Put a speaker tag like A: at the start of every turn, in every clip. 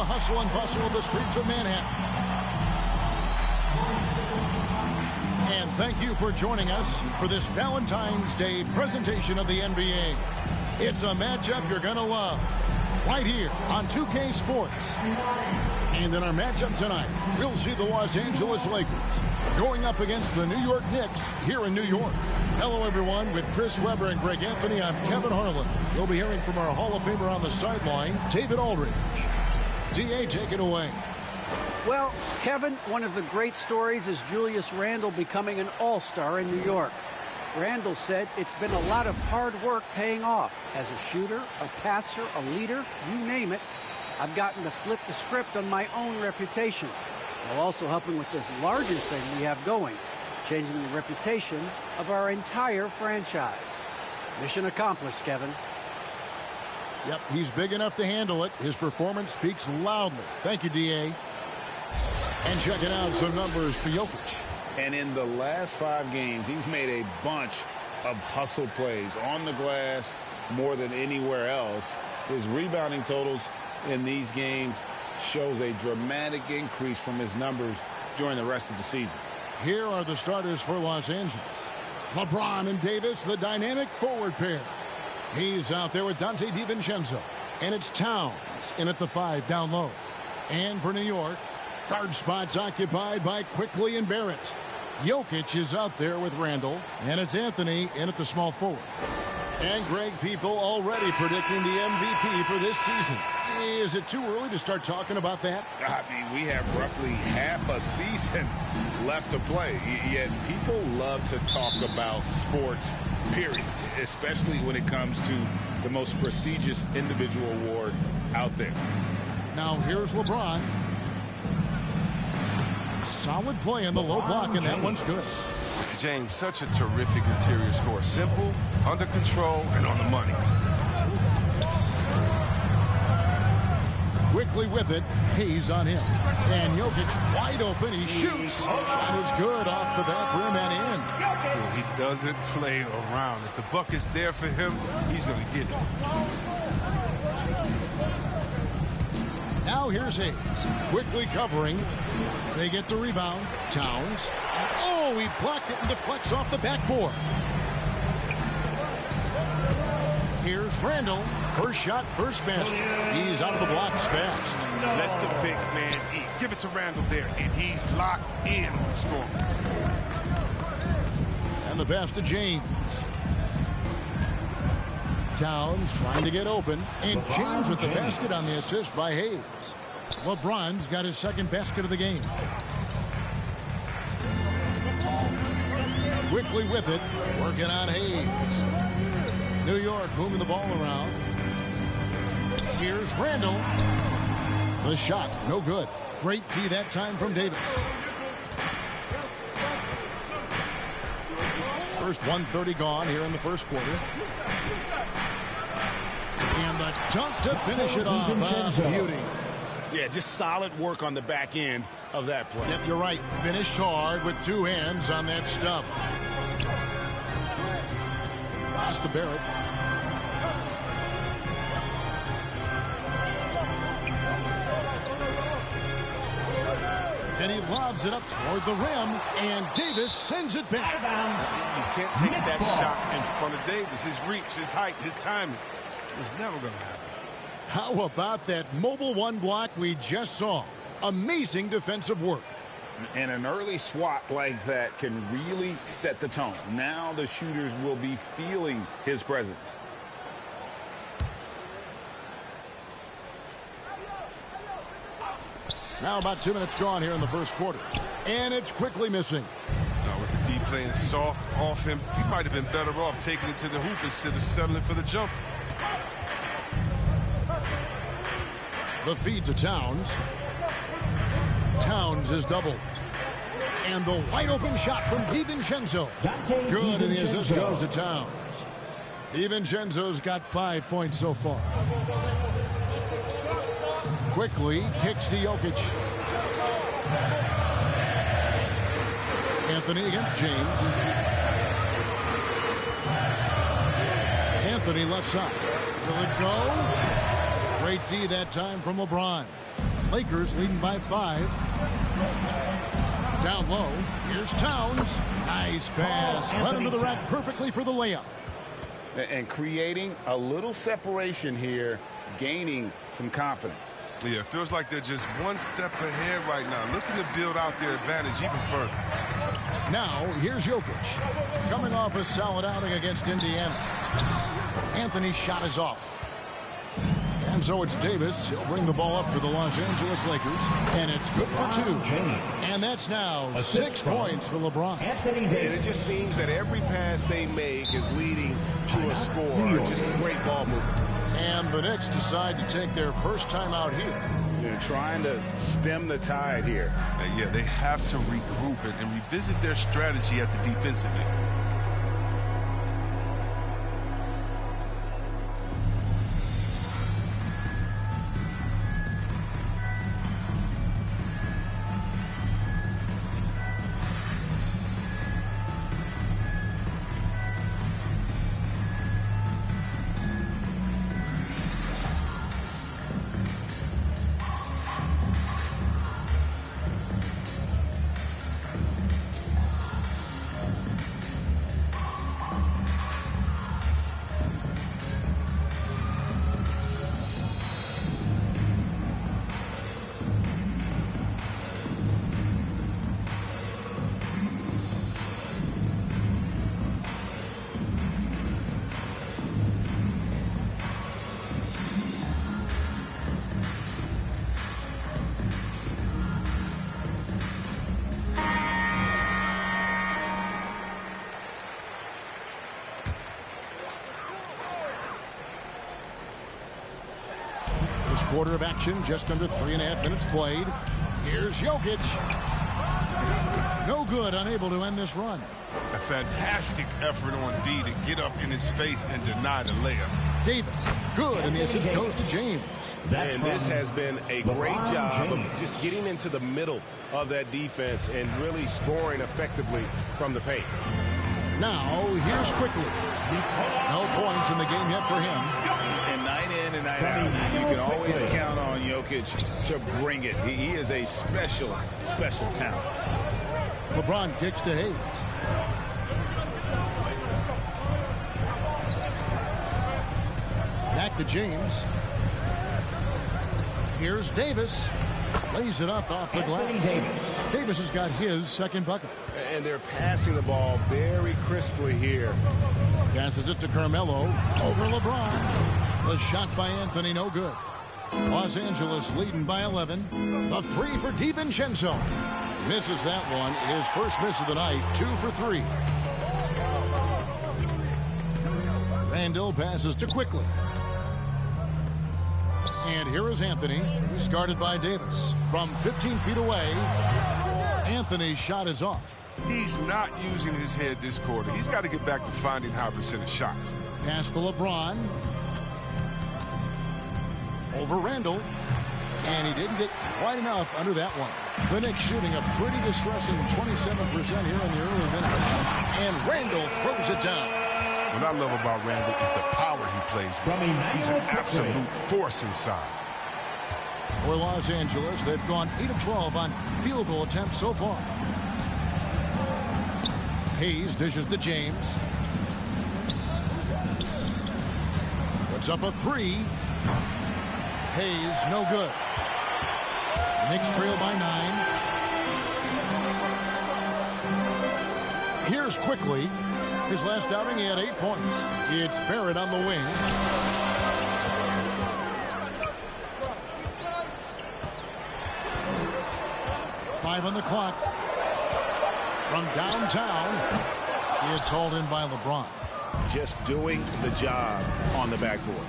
A: hustle and bustle of the streets of Manhattan. And thank you for joining us for this Valentine's Day presentation of the NBA. It's a matchup you're going to love right here on 2K Sports. And in our matchup tonight, we'll see the Los Angeles Lakers going up against the New York Knicks here in New York. Hello, everyone. With Chris Webber and Greg Anthony, I'm Kevin Harlan. We'll be hearing from our Hall of Famer on the sideline, David Aldridge. D.A., take it away.
B: Well, Kevin, one of the great stories is Julius Randle becoming an all-star in New York. Randle said it's been a lot of hard work paying off. As a shooter, a passer, a leader, you name it, I've gotten to flip the script on my own reputation, while also helping with this larger thing we have going, changing the reputation of our entire franchise. Mission accomplished, Kevin.
A: Yep, he's big enough to handle it. His performance speaks loudly. Thank you, D.A. And checking out some numbers for Jokic.
C: And in the last 5 games, he's made a bunch of hustle plays on the glass more than anywhere else. His rebounding totals in these games shows a dramatic increase from his numbers during the rest of the season.
A: Here are the starters for Los Angeles. LeBron and Davis, the dynamic forward pair. He's out there with Dante DiVincenzo. And it's Towns in at the 5 down low. And for New York, guard spots occupied by Quickley and Barrett. Jokic is out there with Randle. And it's Anthony in at the small forward. And Greg, people already predicting the MVP for this season. Is it too early to start talking about that?
C: I mean, we have roughly half a season left to play. Yet people love to talk about sports, period, especially when it comes to the most prestigious individual award out there.
A: Now here's LeBron. Solid play in the low block, and that one's good.
D: James, such a terrific interior score. Simple, under control, and on the money.
A: Quickly with it, Hayes on him. And Jokic wide open, he shoots. Shot is good off the back rim and in.
D: He doesn't play around. If the buck is there for him, he's going to get it.
A: Now here's Hayes, quickly covering. They get the rebound. Towns. And oh, he blocked it and deflects off the backboard. Here's Randle. First shot, first basket. He's out of the blocks fast.
D: Let the big man eat. Give it to Randle there, and he's locked in on the score.
A: And the pass to James. Towns trying to get open. And James with the basket on the assist by Hayes. LeBron's got his second basket of the game. Quickly with it, working on Hayes. New York moving the ball around. Here's Randle. The shot, no good. Great D that time from Davis. First 1:30 gone here in the first quarter. And the dunk to finish it off. Beauty.
C: Yeah, just solid work on the back end of that play.
A: Yep, you're right. Finished hard with 2 hands on that stuff. Pass to Barrett. And he lobs it up toward the rim, and Davis sends it back.
D: You can't take that shot in front of Davis. His reach, his height, his timing. It's never going to happen.
A: How about that mobile 1 block we just saw? Amazing defensive work.
C: And an early swat like that can really set the tone. Now the shooters will be feeling his presence.
A: Now about 2 minutes gone here in the first quarter. And it's quickly missing.
D: Now with the D playing soft off him, he might have been better off taking it to the hoop instead of settling for the jump.
A: The feed to Towns. Towns is doubled. And the wide open shot from DiVincenzo. Good, and the assist goes to Towns. DiVincenzo's got 5 points so far. Quickly kicks to Jokic. Anthony against James. Anthony left side. Will it go? Great D that time from LeBron. Lakers leading by 5. Down low, here's Towns. Nice pass. Led into the rack perfectly for the layup.
C: And creating a little separation here, gaining some confidence.
D: Yeah, it feels like they're just one step ahead right now, looking to build out their advantage even further.
A: Now, here's Jokic, coming off a solid outing against Indiana. Anthony's shot is off. And so it's Davis. He'll bring the ball up for the Los Angeles Lakers. And it's good for 2. And that's now 6 points for LeBron.
C: And it just seems that every pass they make is leading to a score. Just a great ball movement.
A: And the Knicks decide to take their first time out here.
C: They're trying to stem the tide here.
D: Yeah, they have to regroup it and revisit their strategy at the defensive end.
A: Quarter of action, just under 3.5 minutes played. Here's Jokic. No good, unable to end this run.
D: A fantastic effort on D to get up in his face and deny the layup.
A: Davis, good, and the assist goes to James.
C: And this has been a great job of just getting into the middle of that defense and really scoring effectively from the paint.
A: Now, here's Quickly. No points in the game yet for him.
C: And night in and night out, you can always count on Jokic to bring it. He is a special, special talent.
A: LeBron kicks to Hayes. Back to James. Here's Davis. Lays it up off the glass. Davis has got his second bucket.
C: And they're passing the ball very crisply here.
A: Passes it to Carmelo. Over LeBron. The shot by Anthony, no good. Los Angeles leading by 11. The three for DiVincenzo. Misses that one. His first miss of the night. 2 for 3. Randall passes to Quickly. And here is Anthony. He's guarded by Davis. From 15 feet away, Anthony's shot is off.
D: He's not using his head this quarter. He's got to get back to finding high percentage shots.
A: Pass to LeBron. Over Randall. And he didn't get quite enough under that one. The Knicks shooting a pretty distressing 27% here in the early minutes. And Randall throws it down.
D: What I love about Randall is the power he plays with. He's an absolute force inside.
A: For Los Angeles, they've gone 8 of 12 on field goal attempts so far. Hayes dishes to James. Puts up a 3. Hayes, no good. Knicks trail by 9. Here's Quickly. His last outing, he had 8 points. It's Barrett on the wing. Five on the clock. From downtown, it's hauled in by LeBron.
C: Just doing the job on the backboard.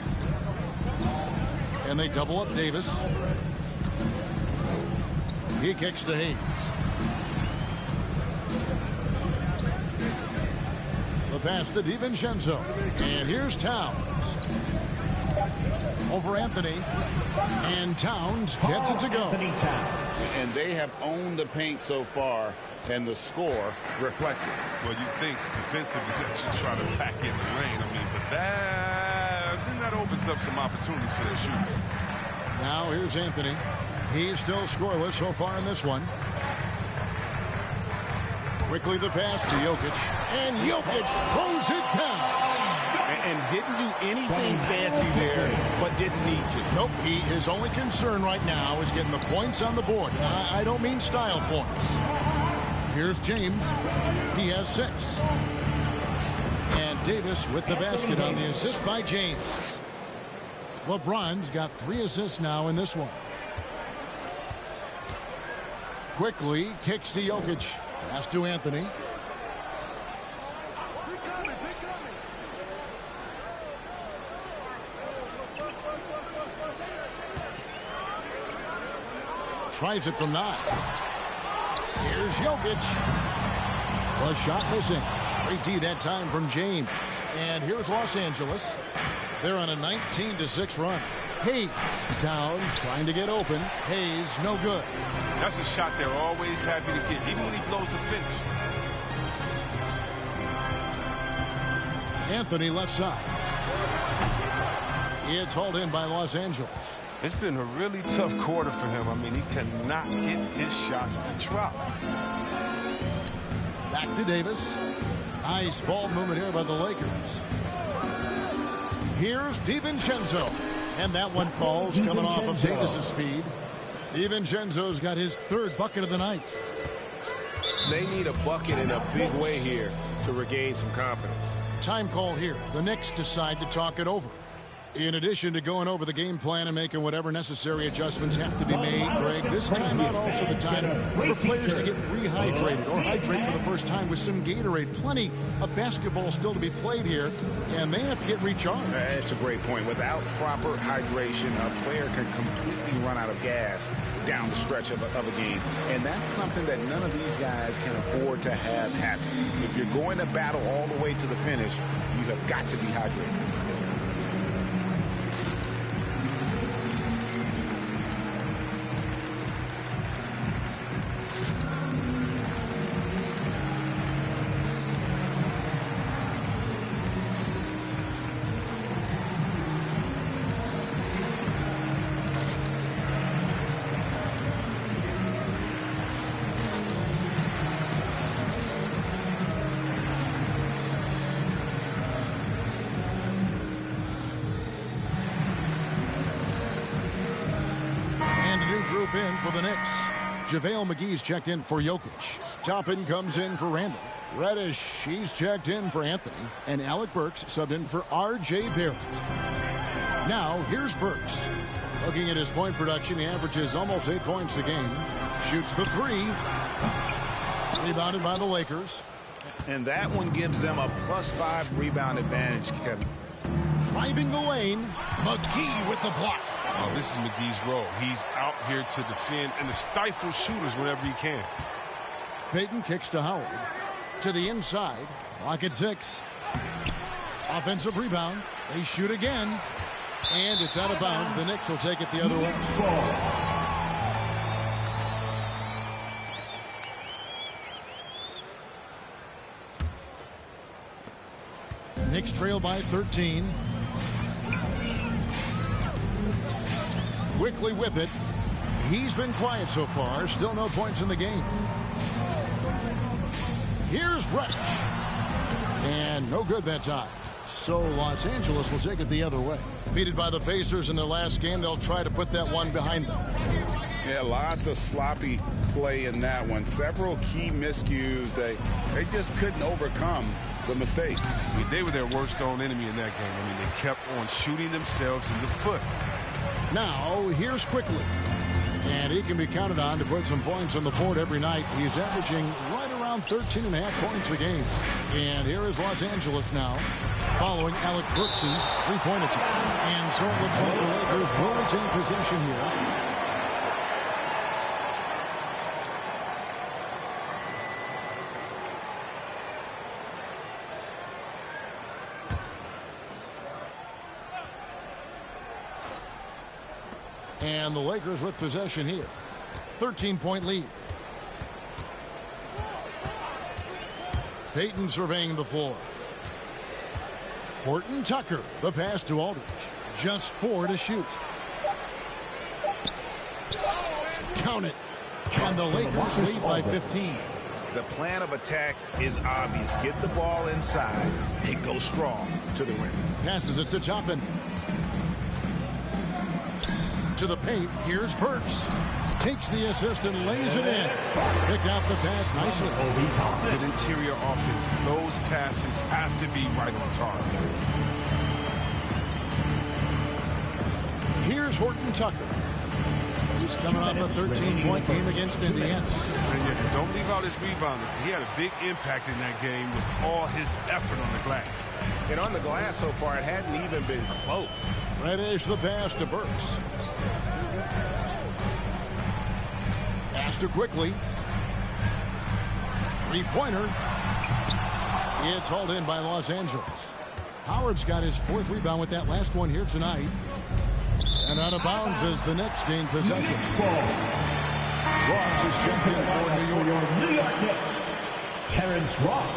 A: And they double up Davis. He kicks to Hayes. The pass to DiVincenzo. And here's Towns. Over Anthony. And Towns gets it to go.
C: And they have owned the paint so far, and the score reflects it.
D: Well, you think defensively that you try to pack in the lane. I mean, but then that opens up some opportunities for their shooters.
A: Now here's Anthony. He's still scoreless so far in this one. Quickly the pass to Jokic. And Jokic throws it down.
C: And didn't do anything fancy there, but didn't need to.
A: Nope, his only concern right now is getting the points on the board. I don't mean style points. Here's James. He has 6. And Davis with the basket on the assist by James. LeBron's got 3 assists now in this one. Quickly kicks to Jokic. Pass to Anthony. Tries it from 9. Here's Jokic. The shot missing. Great D that time from James. And here's Los Angeles. They're on a 19-6 run. Hayes. Towns trying to get open. Hayes, no good.
D: That's a shot they're always happy to get, even when he blows the finish.
A: Anthony left side. It's hauled in by Los Angeles.
D: It's been a really tough quarter for him. I mean, he cannot get his shots to drop.
A: Back to Davis. Nice ball movement here by the Lakers. Here's DiVincenzo. And that one falls coming off of Davis's feed. DiVincenzo's got his 3rd bucket of the night.
C: They need a bucket in a big way here to regain some confidence.
A: Time call here. The Knicks decide to talk it over. In addition to going over the game plan and making whatever necessary adjustments have to be made, Greg, this timeout also the time for players to get rehydrated or hydrate for the first time with some Gatorade. Plenty of basketball still to be played here, and they have to get recharged.
C: That's a great point. Without proper hydration, a player can completely run out of gas down the stretch of a game. And that's something that none of these guys can afford to have happen. If you're going to battle all the way to the finish, you have got to be hydrated.
A: In for the Knicks. JaVale McGee's checked in for Jokic. Toppin comes in for Randall. Reddish, he's checked in for Anthony. And Alec Burks subbed in for R.J. Barrett. Now, here's Burks. Looking at his point production, he averages almost 8 points a game. Shoots the 3. Rebounded by the Lakers.
C: And that one gives them a +5 rebound advantage, Kevin.
A: Driving the lane, McGee with the block.
D: Oh, this is McGee's role. He's out here to defend and to stifle shooters whenever he can.
A: Payton kicks to Howard. To the inside. Clock at 6. Offensive rebound. They shoot again. And it's out of bounds. The Knicks will take it the other way. Knicks trail by 13. Quickly with it. He's been quiet so far. Still no points in the game. Here's Reddish. And no good that time. So Los Angeles will take it the other way. Defeated by the Pacers in their last game, they'll try to put that one behind them.
C: Yeah, lots of sloppy play in that one. Several key miscues. They just couldn't overcome the mistakes.
D: I mean, they were their worst own enemy in that game. I mean, they kept on shooting themselves in the foot.
A: Now, here's Quickly. And he can be counted on to put some points on the board every night. He's averaging right around 13.5 points a game. And here is Los Angeles now, following Alec Burks' three-point attempt. And so it looks like the Lakers will retain possession here. And the Lakers with possession here. 13-point lead. Payton surveying the floor. Horton Tucker, the pass to Aldridge. Just 4 to shoot. Count it. And the Lakers lead by 15.
C: The plan of attack is obvious. Get the ball inside and go strong to the rim.
A: Passes it to Toppin. To the paint. Here's Burks. Takes the assist and lays it in. Pick out the pass nicely.
D: With interior offense, those passes have to be right on target.
A: Here's Horton Tucker. He's coming off a 13-point game against Indiana.
D: And yet, don't leave out his rebounding. He had a big impact in that game with all his effort on the glass.
C: And on the glass so far, it hadn't even been close.
A: Reddish the pass to Burks. Pass to Quickly. Three-pointer. It's hauled in by Los Angeles. Howard's got his 4th rebound with that last one here tonight. And out of bounds as the Knicks gain possession. Ross is checked in for New York.
E: New York Knicks, Terrence Ross.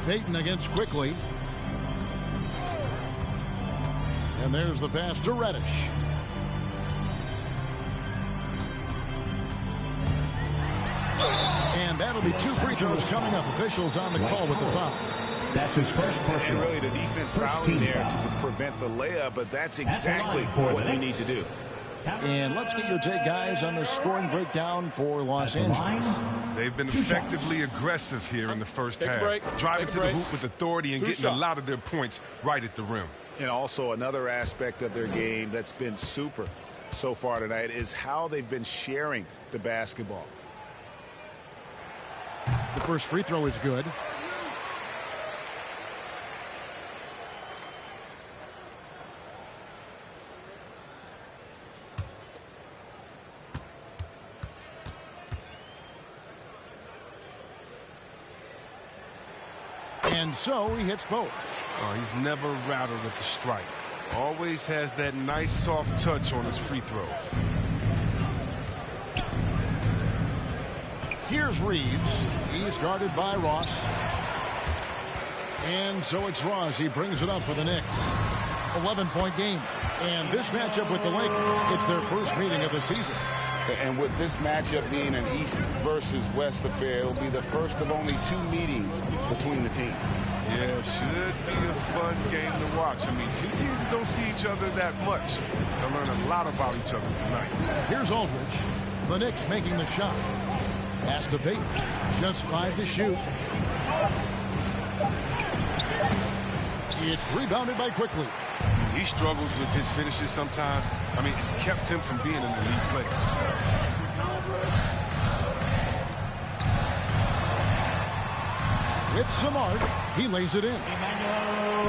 A: Payton against Quickly. And there's the pass to Reddish. And that'll be 2 free throws coming up. Officials on the call with the foul.
E: That's his first
C: And
E: personal.
C: really the defense fouling there to prevent the layup, but that's exactly what you need to do.
A: And let's get your take, guys, on the scoring breakdown for Los Angeles.
D: They've been effectively aggressive here in the first half. Driving to the hoop with authority and getting a lot of their points right at the rim.
C: And also another aspect of their game that's been super so far tonight is how they've been sharing the basketball.
A: The first free throw is good. And so he hits both.
D: Oh, he's never rattled at the strike. Always has that nice soft touch on his free throws.
A: Here's Reeves. He's guarded by Ross. And so it's Ross. He brings it up for the Knicks. 11-point game. And this matchup with the Lakers, it's their first meeting of the season.
C: And with this matchup being an East versus West affair, it'll be the first of only 2 meetings between the teams.
D: Yeah, should be a fun game to watch. I mean, 2 teams that don't see each other that much. They'll learn a lot about each other tonight.
A: Here's Aldridge. The Knicks making the shot. Pass to Payton. Just 5 to shoot. It's rebounded by Quickly.
D: He struggles with his finishes sometimes. I mean, it's kept him from being an elite player.
A: With Samart, he lays it in.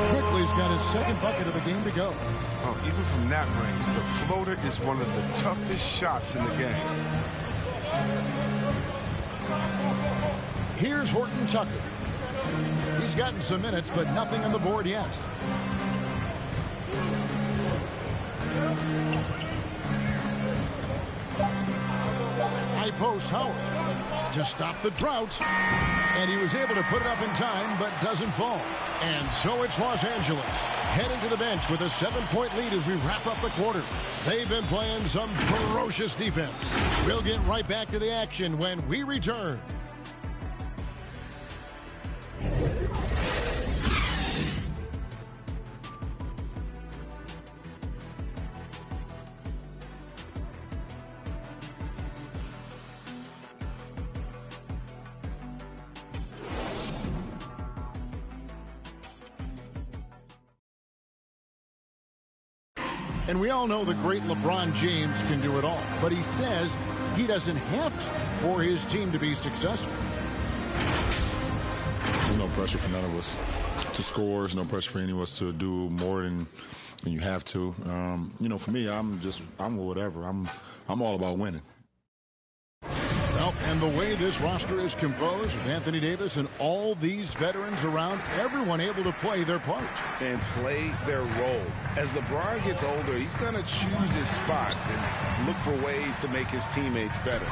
A: Quickly's got his 2nd bucket of the game to go.
D: Oh, even from that range, the floater is one of the toughest shots in the game.
A: Here's Horton Tucker. He's gotten some minutes, but nothing on the board yet. High post Howard to stop the drought. And he was able to put it up in time, but doesn't fall. And so it's Los Angeles heading to the bench with a 7-point lead as we wrap up the quarter. They've been playing some ferocious defense. We'll get right back to the action when we return. And we all know the great LeBron James can do it all. But he says he doesn't have to for his team to be successful.
F: There's no pressure for none of us to score. There's no pressure for any of us to do more than you have to. You know, for me, I'm whatever. I'm all about winning.
A: Well, and the way this roster is composed with Anthony Davis and all these veterans around, everyone able to play their part.
C: And play their role. As LeBron gets older, he's going to choose his spots and look for ways to make his teammates better.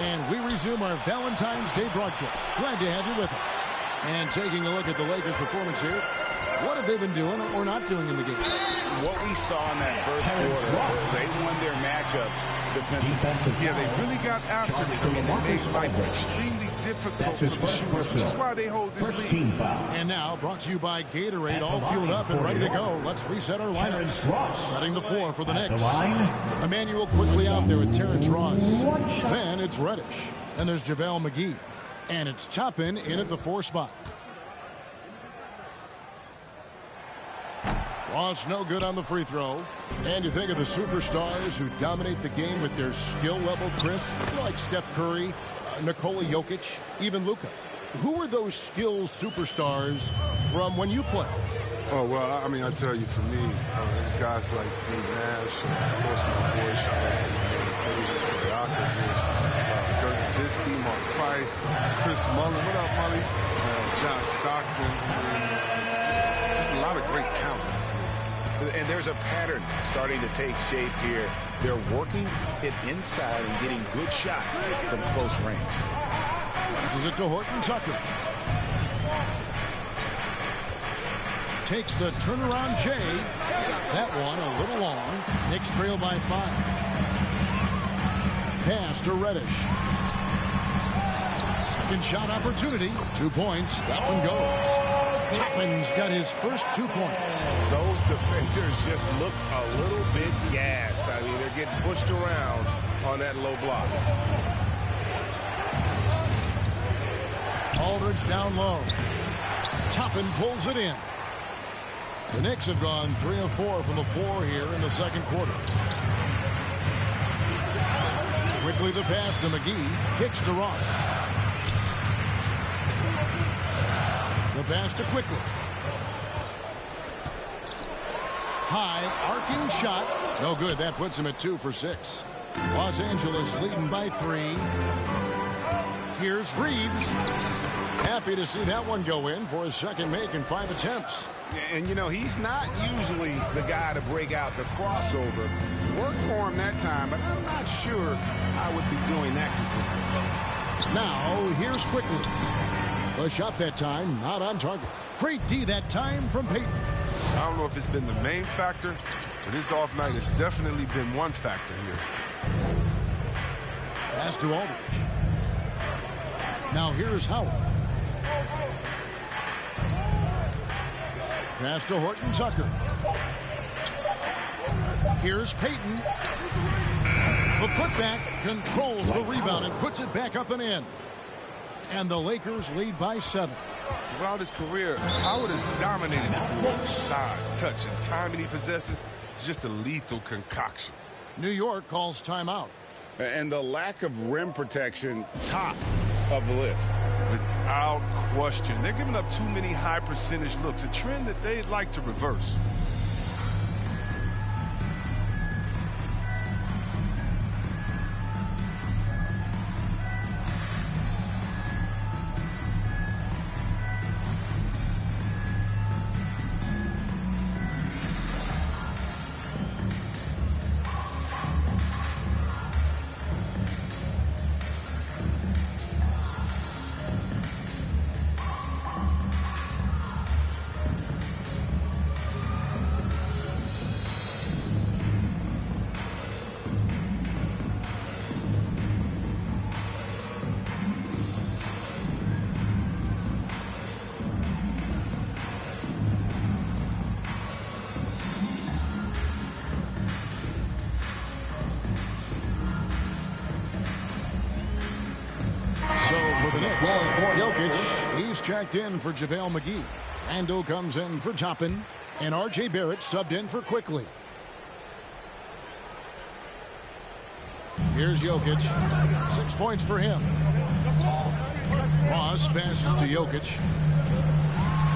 A: And we resume our Valentine's Day broadcast. Glad to have you with us. And taking a look at the Lakers' performance here. What have they been doing or not doing in the game?
C: What we saw in that first quarter, they won their matchups defensively.
D: Yeah, they really got after it. I mean, they made life extremely difficult for the shooters, which is why they hold this lead.
A: And now, brought to you by Gatorade, all fueled up and ready to go. Let's reset our lineups. Setting the floor for the Knicks. Emmanuel quickly out there with Terrence Ross. Then it's Reddish. And there's JaVale McGee. And it's Toppin in at the 4 spot. Ross no good on the free throw. And you think of the superstars who dominate the game with their skill level, Chris, like Steph Curry, Nikola Jokic, even Luka. Who were those skills superstars from when you played?
D: Oh, well, I mean, I tell you, for me, there's guys like Steve Nash, of course, my boy, shout out to my man, Pages, the Dirk Nowitzki, Mark Price, Chris Mullin. What up, Mully? John Stockton. Just a lot of great talent.
C: And there's a pattern starting to take shape here. They're working it inside and getting good shots from close range.
A: Passes it to Horton Tucker. Takes the turnaround J. That one a little long. Knicks trail by 5. Pass to Reddish. Second shot opportunity. 2 points. That one goes. Toppin's got his first 2 points.
C: Those defenders just look a little bit gassed. I mean, they're getting pushed around on that low block.
A: Aldridge down low. Toppin pulls it in. The Knicks have gone 3 of 4 from the floor here in the second quarter. Quickly the pass to McGee. Kicks to Ross. The pass to Quickly. High arcing shot. No good. That puts him at 2 for 6. Los Angeles leading by 3. Here's Reeves. Happy to see that one go in for his second make in 5 attempts.
C: And, you know, he's not usually the guy to break out the crossover. Worked for him that time, but I'm not sure I would be doing that consistently.
A: Now, here's Quickly. The shot that time, not on target. Great D that time from Payton.
D: I don't know if it's been the main factor, but this off night has definitely been one factor here.
A: Pass to Aldridge. Now here's Howard. Pass to Horton Tucker. Here's Payton. The putback controls the rebound and puts it back up and in. And the Lakers lead by 7.
D: Throughout his career, Howard has dominated the floor. Size, touch, and timing he possesses is just a lethal concoction.
A: New York calls timeout.
C: And the lack of rim protection, top of the list.
D: Without question. They're giving up too many high percentage looks, a trend that they'd like to reverse.
A: Jokic, he's checked in for JaVale McGee. Randle comes in for Toppin. And R.J. Barrett subbed in for Quickly. Here's Jokic. 6 points for him. Ross passes to Jokic.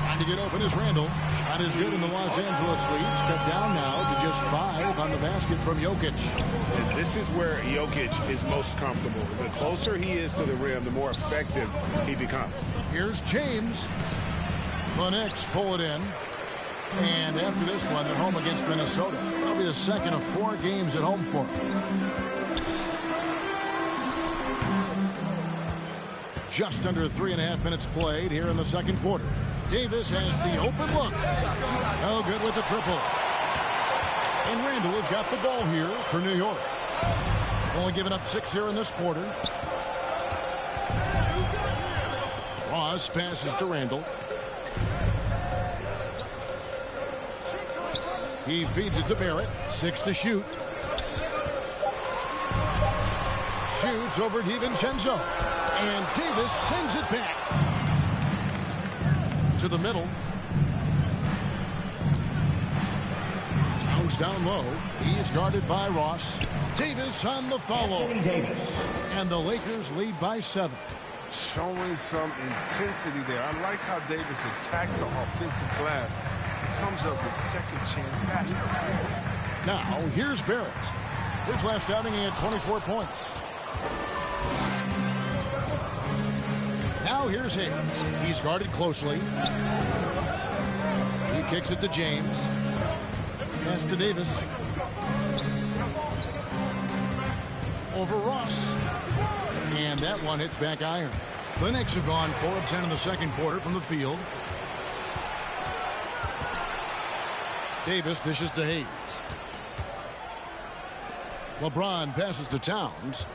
A: Trying to get open is Randle. Shot is good, and the Los Angeles leads cut down now to just 5 on the basket from Jokic.
C: And this is where Jokic is most comfortable. The closer he is to the rim, the more effective he becomes.
A: Here's James. The Knicks pull it in. And after this one, they're home against Minnesota. That'll be the second of 4 games at home for them. just under 3.5 minutes played here in the second quarter. Davis has the open look. No good with the triple. And Randall has got the ball here for New York. Only giving up 6 here in this quarter. Ross passes to Randall. He feeds it to Barrett. 6 to shoot. Shoots over DiVincenzo. And Davis sends it back to the middle. Towns down low. He's guarded by Ross. Davis on the follow. And the Lakers lead by 7.
D: Showing some intensity there. I like how Davis attacks the offensive glass. Comes up with second chance baskets.
A: Now, here's Barrett. His last outing, he had 24 points. Now here's Hayes. He's guarded closely. He kicks it to James. Pass to Davis. Over Ross. And that one hits back iron. The Knicks have gone 4 of 10 in the second quarter from the field. Davis dishes to Hayes. LeBron passes to Towns.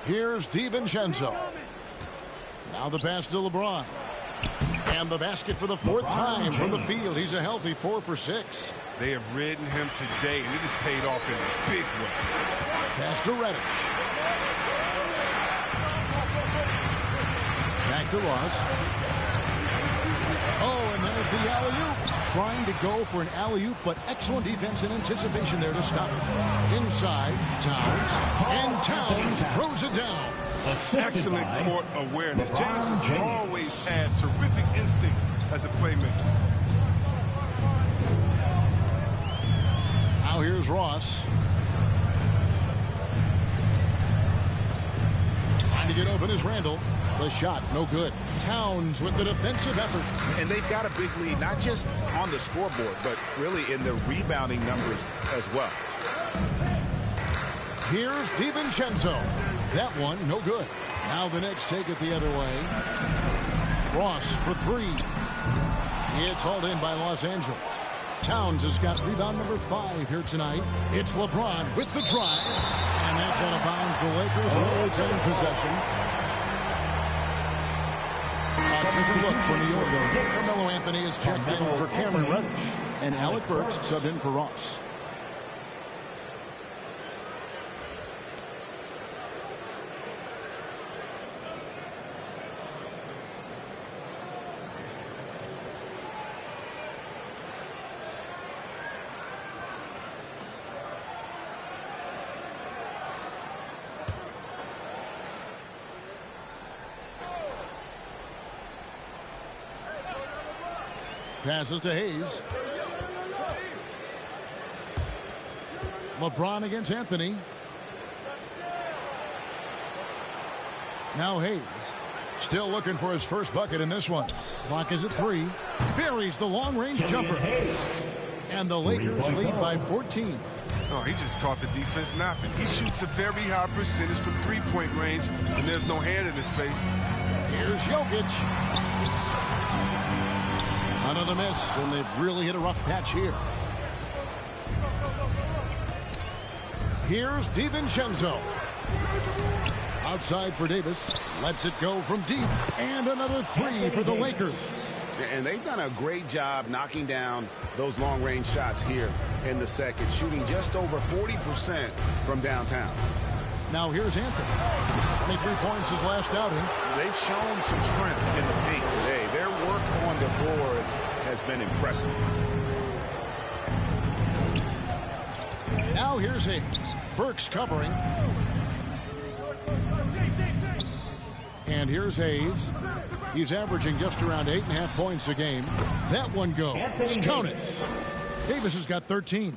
A: Here's DiVincenzo. Now the pass to LeBron. And the basket for the 4th time from the field. He's a healthy 4 for 6.
D: They have ridden him today, and it has paid off in a big way.
A: Pass to Reddish. Back to Ross. Oh, and there's the alley-oop. Trying to go for an alley-oop, but excellent defense and anticipation there to stop it. Inside, Towns. And Towns throws it down.
D: Excellent court awareness. James has always had terrific instincts as a playmaker.
A: Now here's Ross. Trying to get open is Randall. The shot, no good. Towns with the defensive effort.
C: And they've got a big lead, not just on the scoreboard, but really in the rebounding numbers as well.
A: Here's DiVincenzo. That one, no good. Now the Knicks take it the other way. Ross for 3. It's hauled in by Los Angeles. Towns has got rebound number 5 here tonight. It's LeBron with the drive. And that's out of bounds. The Lakers will retain possession. Take a look from the York. Carmelo Anthony is checked in for Cameron Reddish. And Alec Burks subbed in for Ross. Passes to Hayes. LeBron against Anthony. Now Hayes. Still looking for his first bucket in this one. Clock is at 3. Buries the long-range jumper. And the Lakers lead by 14.
D: Oh, he just caught the defense napping. He shoots a very high percentage from three-point range, and there's no hand in his face.
A: Here's Jokic. Another miss, and they've really hit a rough patch here. Here's DiVincenzo. Outside for Davis. Lets it go from deep. And another 3 for the Lakers.
C: And they've done a great job knocking down those long-range shots here in the second, shooting just over 40% from downtown.
A: Now here's Anthony. 23 points his last outing.
C: They've shown some strength in the paint today. Their work on the boards has been impressive.
A: Now here's Hayes. Burks covering. And here's Hayes. He's averaging just around 8.5 points a game. That one goes. Count it. Davis has got 13.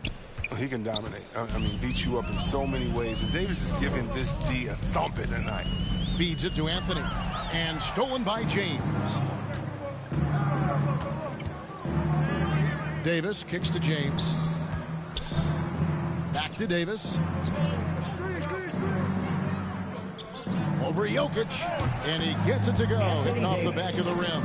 D: He can dominate. I mean, beat you up in so many ways. And Davis is giving this D a thumping tonight.
A: Feeds it to Anthony. And stolen by James. Davis kicks to James. Back to Davis. Over for Jokic, and he gets it to go, hitting off the back of the rim.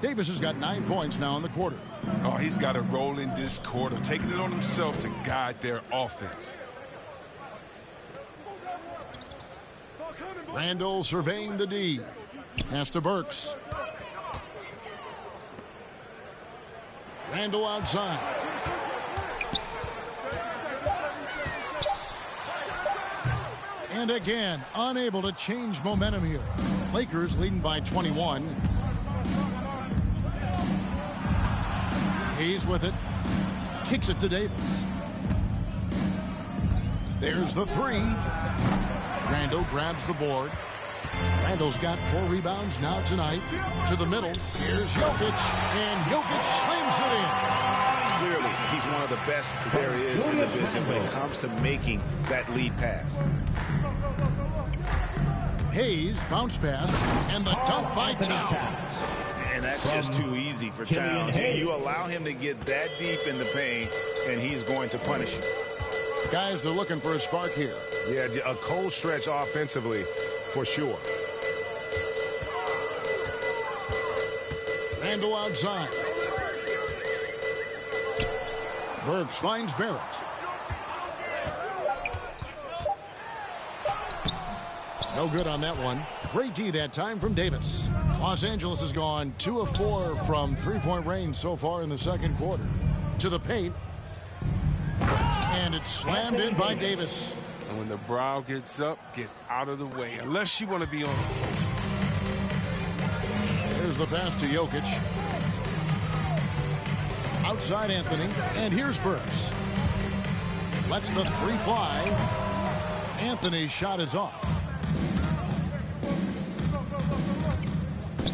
A: Davis has got 9 points now in the quarter.
D: Oh, he's got a role in this quarter, taking it on himself to guide their offense.
A: Randall surveying the D. Pass to Burks. Randall outside. And again, unable to change momentum here. Lakers leading by 21. Hayes with it. Kicks it to Davis. There's the three. Randall grabs the board. Randall's got 4 rebounds now tonight. To the middle. Here's Jokic. And Jokic slams it in.
C: Clearly, he's one of the best there is in the division when it comes to making that lead pass.
A: Hayes bounce pass. And the dunk by Towns.
C: And that's just too easy for Towns. You allow him to get that deep in the paint, and he's going to punish you.
A: Guys, they're looking for a spark here.
C: Yeah, a cold stretch offensively, for sure.
A: Randall outside. Burks finds Barrett. No good on that one. Great D that time from Davis. Los Angeles has gone 2 of 4 from three-point range so far in the second quarter. To the paint. And it's slammed in by Davis.
D: And when the brow gets up, get out of the way, unless you want to be on the post.
A: Here's the pass to Jokic. Outside Anthony. And here's Burks. Lets the three fly. Anthony's shot is off.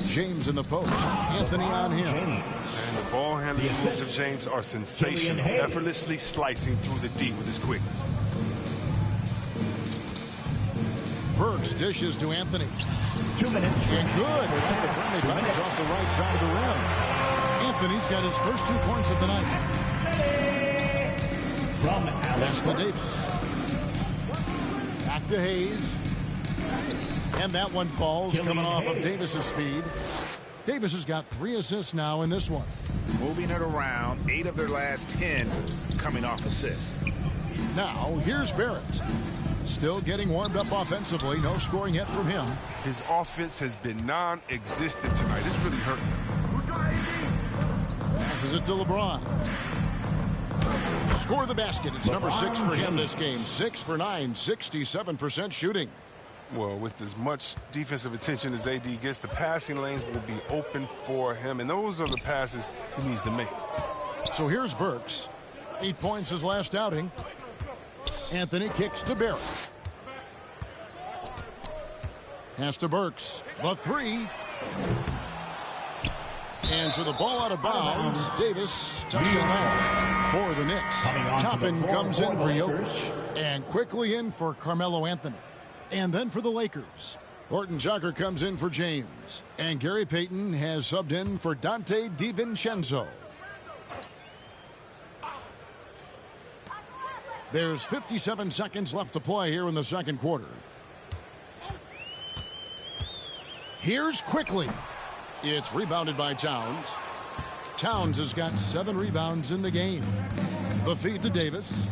A: James in the post. Anthony on him.
D: And the ball handling moves of James are sensational. Effortlessly slicing through the D with his quickness.
A: Burks dishes to Anthony.
E: 2 minutes.
A: And good. The friendly bounce off the right side of the rim. Anthony's got his first 2 points of the night.
E: From
A: Pass to Davis. Back to Hayes. And that one falls, coming off of Davis's feed. Davis has got 3 assists now in this one.
C: Moving it around, 8 of their last 10 coming off assists.
A: Now, here's Barrett. Still getting warmed up offensively. No scoring yet from him.
D: His offense has been non-existent tonight. It's really hurting him.
A: Passes it to LeBron. Score the basket. It's number 6 for him this game. 6 for 9, 67% shooting.
D: Well, with as much defensive attention as AD gets, the passing lanes will be open for him, and those are the passes he needs to make.
A: So here's Burks. 8 points his last outing. Anthony kicks to Barrett. Pass to Burks. The three. And so the ball out of bounds. Davis touching that for the Knicks. Toppin comes in for Jokic. And quickly in for Carmelo Anthony. And then for the Lakers, Horton Tucker comes in for James. And Gary Payton has subbed in for Dante DiVincenzo. There's 57 seconds left to play here in the second quarter. Here's quickly. It's rebounded by Towns. Towns has got 7 rebounds in the game. The feed to Davis.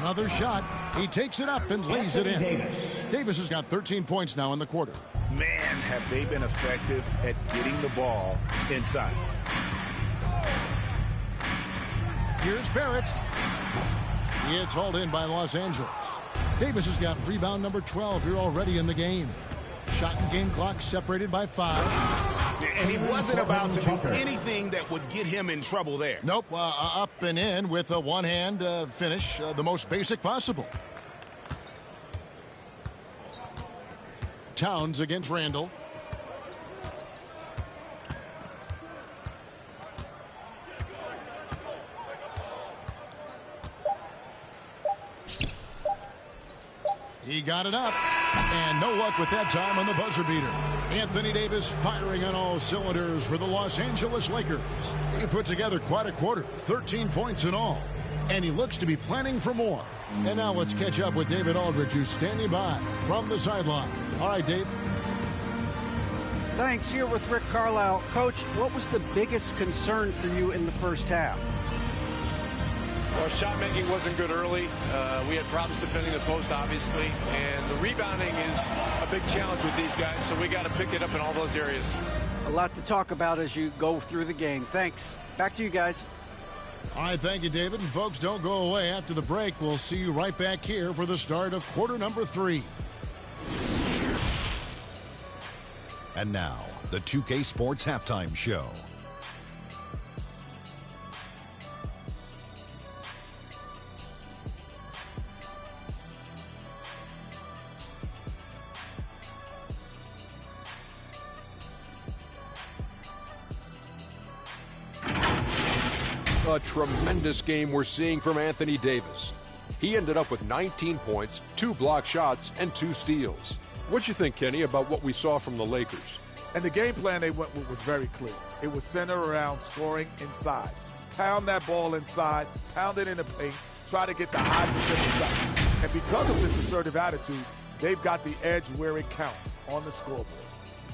A: Another shot. He takes it up and lays it in. Davis has got 13 points now in the quarter.
C: Man, have they been effective at getting the ball inside.
A: Here's Barrett. It's hauled in by Los Angeles. Davis has got rebound number 12 here already in the game. Shot and game clock separated by 5.
C: And he wasn't about to do anything that would get him in trouble there.
A: Nope, up and in with a one-hand finish, the most basic possible. Towns against Randall. He got it up, and no luck with that time on the buzzer beater. Anthony Davis firing on all cylinders for the Los Angeles Lakers. He put together quite a quarter, 13 points in all, and he looks to be planning for more. And now let's catch up with David Aldridge, who's standing by from the sideline. All right, Dave.
B: Thanks. Here with Rick Carlisle. Coach, what was the biggest concern for you in the first half?
G: Well, shot making wasn't good early. We had problems defending the post, obviously, and the rebounding is a big challenge with these guys, so we got to pick it up in all those areas.
B: A lot to talk about as you go through the game. Thanks. Back to you guys.
A: All right, thank you, David. And folks, don't go away. After the break, we'll see you right back here for the start of quarter number 3.
H: And now, the 2K Sports Halftime Show.
I: A tremendous game we're seeing from Anthony Davis. He ended up with 19 points, 2 block shots, and 2 steals. What'd you think, Kenny, about what we saw from the Lakers?
J: And the game plan they went with was very clear. It was centered around scoring inside. Pound that ball inside, pound it in the paint, try to get the high percentage shot. And because of this assertive attitude, they've got the edge where it counts on the scoreboard.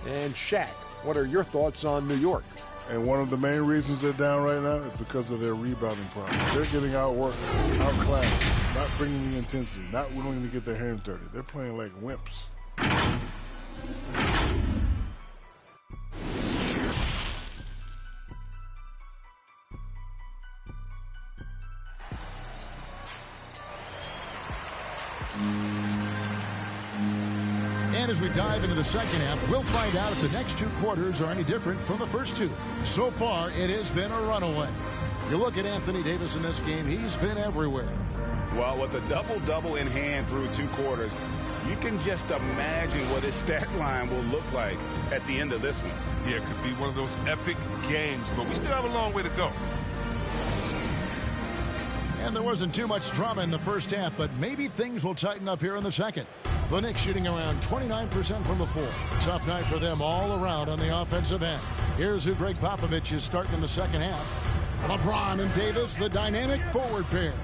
I: And Shaq, what are your thoughts on New York?
D: And one of the main reasons they're down right now is because of their rebounding problem. They're getting outworked, outclassed, not bringing the intensity, not willing to get their hands dirty. They're playing like wimps.
A: And as we dive into the second half, we'll find out if the next 2 quarters are any different from the first 2. So far, it has been a runaway. You look at Anthony Davis in this game, he's been everywhere.
C: Well, with a double-double in hand through 2 quarters, you can just imagine what his stat line will look like at the end of this one.
K: Yeah, it could be one of those epic games, but we still have a long way to go.
A: And there wasn't too much drama in the first half, but maybe things will tighten up here in the second. The Knicks shooting around 29% from the floor. Tough night for them all around on the offensive end. Here's who Greg Popovich is starting in the second half. LeBron and Davis, the dynamic forward pair.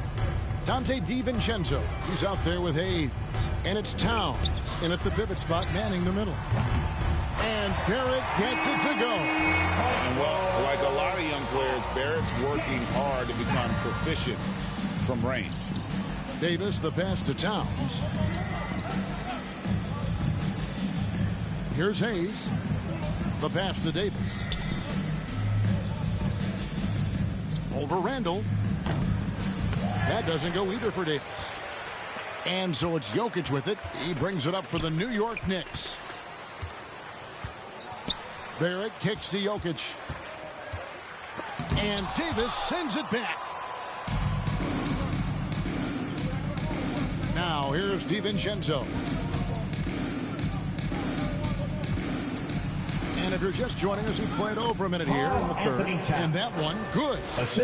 A: Dante DiVincenzo, he's out there with Hayes. And it's Towns in at the pivot spot, manning the middle. And Barrett gets it to go.
C: And well, like a lot of young players, Barrett's working hard to become proficient from range.
A: Davis, the pass to Towns. Here's Hayes. The pass to Davis. Over Randall. That doesn't go either for Davis. And so it's Jokic with it. He brings it up for the New York Knicks. Barrett kicks to Jokic. And Davis sends it back. Now here's DiVincenzo. And if you're just joining us, we played over a minute here in the third. And that one, good.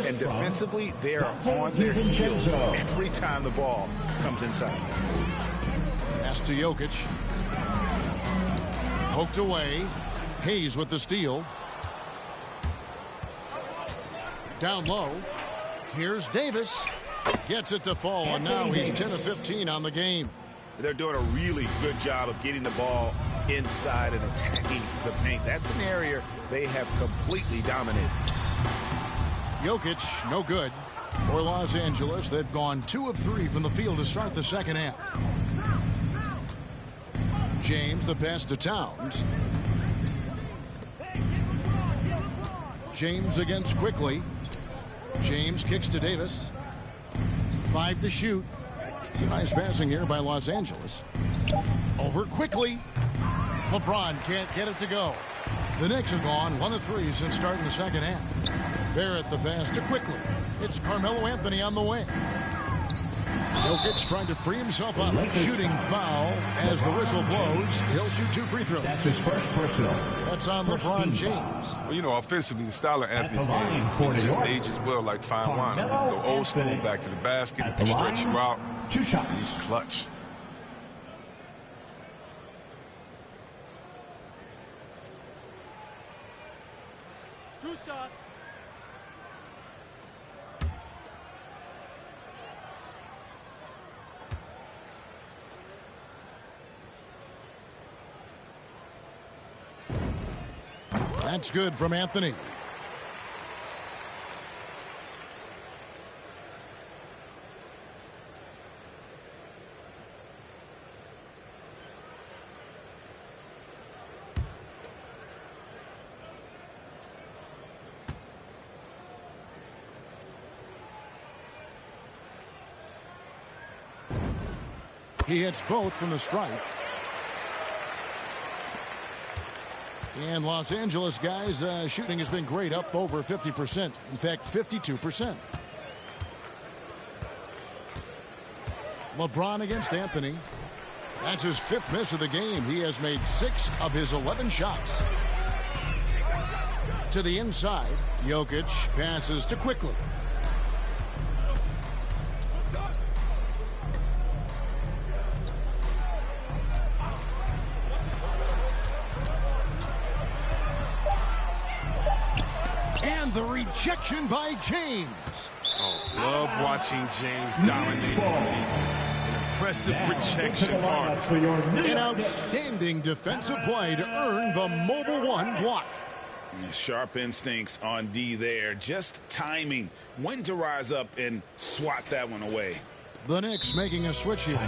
C: And defensively, they are on their heels every time the ball comes inside.
A: Pass to Jokic. Poked away. Hayes with the steal. Down low. Here's Davis. Gets it to fall, and now he's 10 of 15 on the game.
C: They're doing a really good job of getting the ball inside and attacking the paint. That's an area they have completely dominated.
A: Jokic, no good. For Los Angeles, they've gone 2 of 3 from the field to start the second half. James, the pass to Towns. James against Quickly. James kicks to Davis. 5 to shoot. Nice passing here by Los Angeles. Over Quickly. LeBron can't get it to go. The Knicks are gone 1 of 3 since starting the second half. Barrett the pass to Quickly. It's Carmelo Anthony on the wing. Jokic trying to free himself up. Shooting foul as the whistle blows. He'll shoot 2 free throws.
E: That's his first personal.
A: That's on LeBron James.
K: Well, you know, offensively, the style of Anthony's game, he just ages well like fine wine. Go old school, back to the basket, he can stretch you out.
E: 2 shots.
K: He's clutch.
A: That's good from Anthony. He hits both from the stripe. And Los Angeles guys, shooting has been great, up over 50%. In fact, 52%. LeBron against Anthony. That's his 5th miss of the game. He has made 6 of his 11 shots. To the inside, Jokic passes to Quickly. The rejection by James.
K: Oh, love watching James dominate on defense. An impressive rejection.
A: An outstanding defensive play to earn the Mobile One block.
C: Sharp instincts on D there. Just timing. When to rise up and swat that one away.
A: The Knicks making a switch here.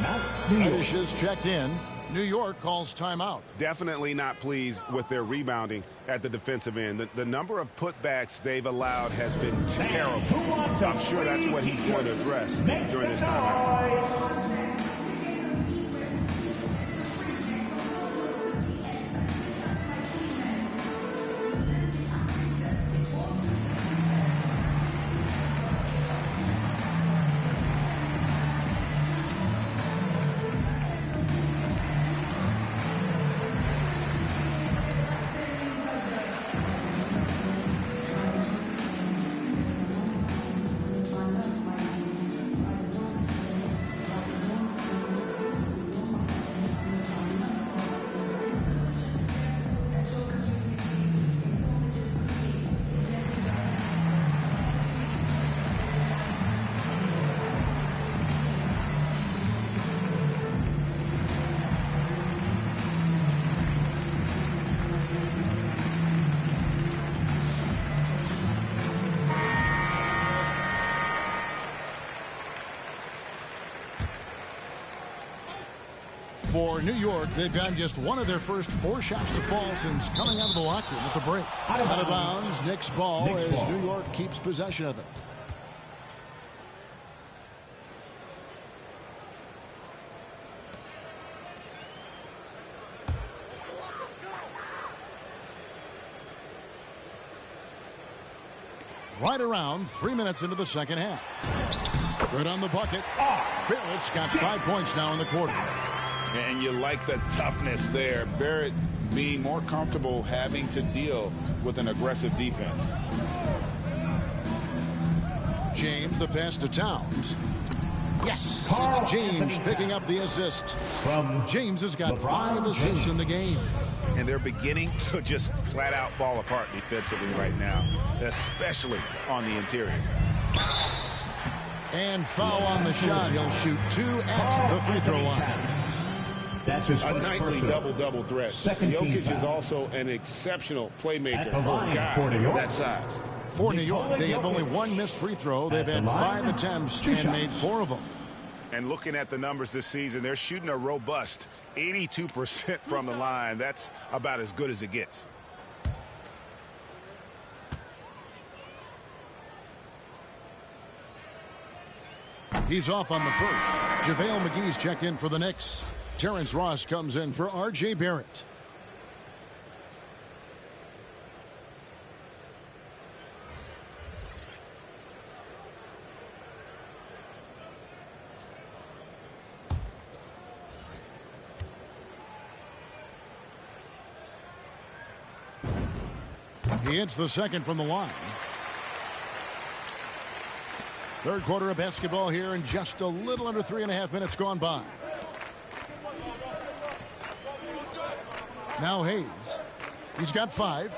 A: Reddish is checked in. New York calls timeout.
L: Definitely not pleased with their rebounding at the defensive end. The number of putbacks they've allowed has been terrible. I'm sure that's what he's going to address during this timeout.
A: For New York, they've gotten just one of their first 4 shots to fall since coming out of the locker room at the break. Out of bounds, Knicks ball as New York keeps possession of it. Right around 3 minutes into the second half. Good on the bucket. Barrett's got 5 points now in the quarter.
C: And you like the toughness there. Barrett being more comfortable having to deal with an aggressive defense.
A: James, the pass to Towns. Yes, it's James picking up the assist. James has got 5 assists in the game.
C: And they're beginning to just flat out fall apart defensively right now, especially on the interior.
A: And foul on the shot. He'll shoot 2 at the free throw line.
L: That's his first nightly double-double threat. Jokic is also an exceptional playmaker for a guy that size.
A: For New York, they have only 1 missed free throw. They've had 5 attempts and made 4 of them.
L: And looking at the numbers this season, they're shooting a robust 82% from the line. That's about as good as it gets.
A: He's off on the first. JaVale McGee's checked in for the Knicks. Terrence Ross comes in for R.J. Barrett. He hits the second from the line. Third quarter of basketball here, and just a little under 3.5 minutes gone by. Now Hayes. He's got 5.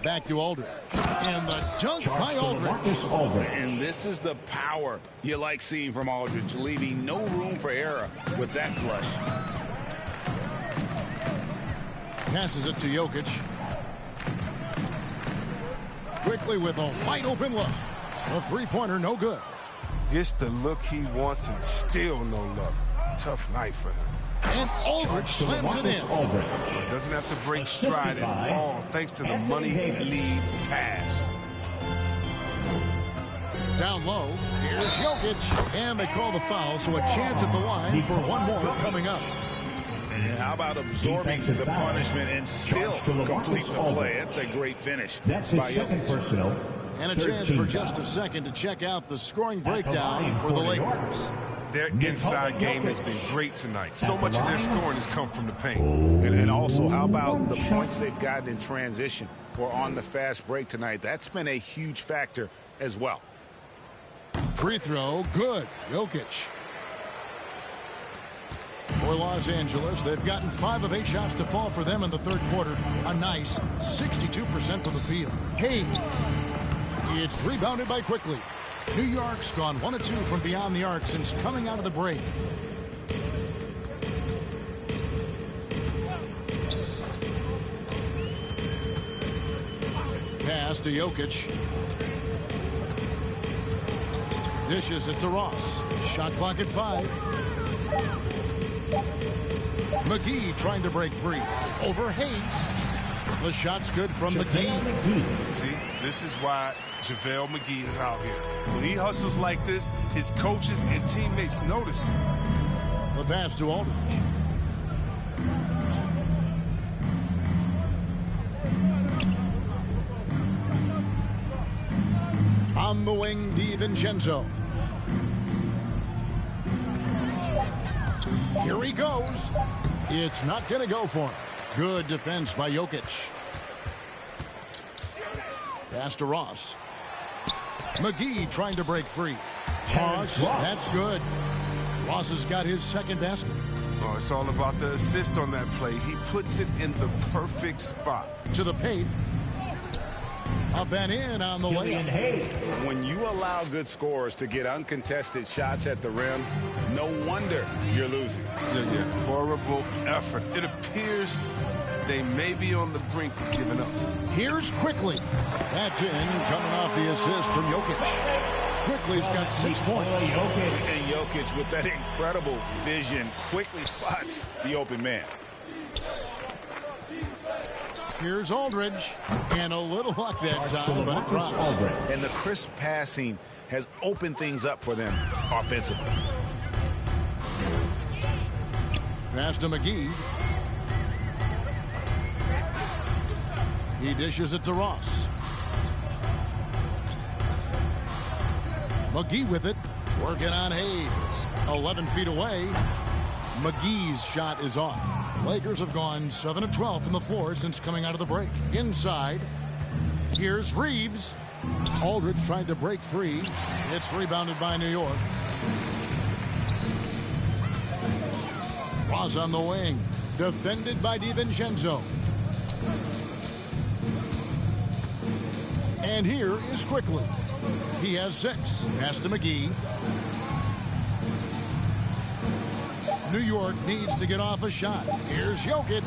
A: Back to Aldridge. And the dunk by Aldridge.
C: And this is the power you like seeing from Aldridge, leaving no room for error with that flush.
A: Passes it to Jokic. Quickly with a wide open look. A three-pointer, no good.
K: Gets the look he wants and still no luck. Tough night for him.
A: And Aldridge slams it in.
K: Doesn't have to break stride at all thanks to the money lead pass.
A: Down low, here's Jokic. And they call the foul, so a chance at the line for one more coming up.
C: And how about absorbing the punishment and still complete the play? That's a great finish.
E: That's his second personal.
A: And a chance for just a second to check out the scoring breakdown for the Lakers.
K: Their inside game has been great tonight. So much of their scoring has come from the paint.
C: And also, how about the points they've gotten in transition or on the fast break tonight? That's been a huge factor as well.
A: Free throw, good. Jokic. For Los Angeles, they've gotten 5 of 8 shots to fall for them in the third quarter. A nice 62% from the field. Hayes. It's rebounded by Quickly. New York's gone 1 of 2 from beyond the arc since coming out of the break. Pass to Jokic. Dishes it to Ross. Shot clock at 5. McGee trying to break free. Over Hayes. The shot's good from McGee.
K: See, this is why JaVale McGee is out here. When he hustles like this, his coaches and teammates notice.
A: The pass to Aldridge. On the wing, DiVincenzo. Here he goes. It's not going to go for him. Good defense by Jokic. Pass to Ross. McGee trying to break free. Ross, that's good. Ross has got his second basket.
K: Oh, it's all about the assist on that play. He puts it in the perfect spot.
A: To the paint. Up and in on the layup.
C: When you allow good scorers to get uncontested shots at the rim, no wonder you're losing.
K: Yeah. Horrible effort. It appears they may be on the brink of giving up.
A: Here's Quickly. That's in, coming off the assist from Jokic. Quickly's got 6 points.
C: And Jokic, with that incredible vision, quickly spots the open man.
A: Here's Aldridge. And a little luck that time, but it drops.
C: And the crisp passing has opened things up for them offensively.
A: Pass to McGee. He dishes it to Ross. McGee with it. Working on Hayes. 11 feet away. McGee's shot is off. Lakers have gone 7 of 12 from the floor since coming out of the break. Inside. Here's Reeves. Aldridge trying to break free. It's rebounded by New York. Ross on the wing. Defended by DiVincenzo. And here is Quickly. He has 6. Pass to McGee. New York needs to get off a shot. Here's Jokic.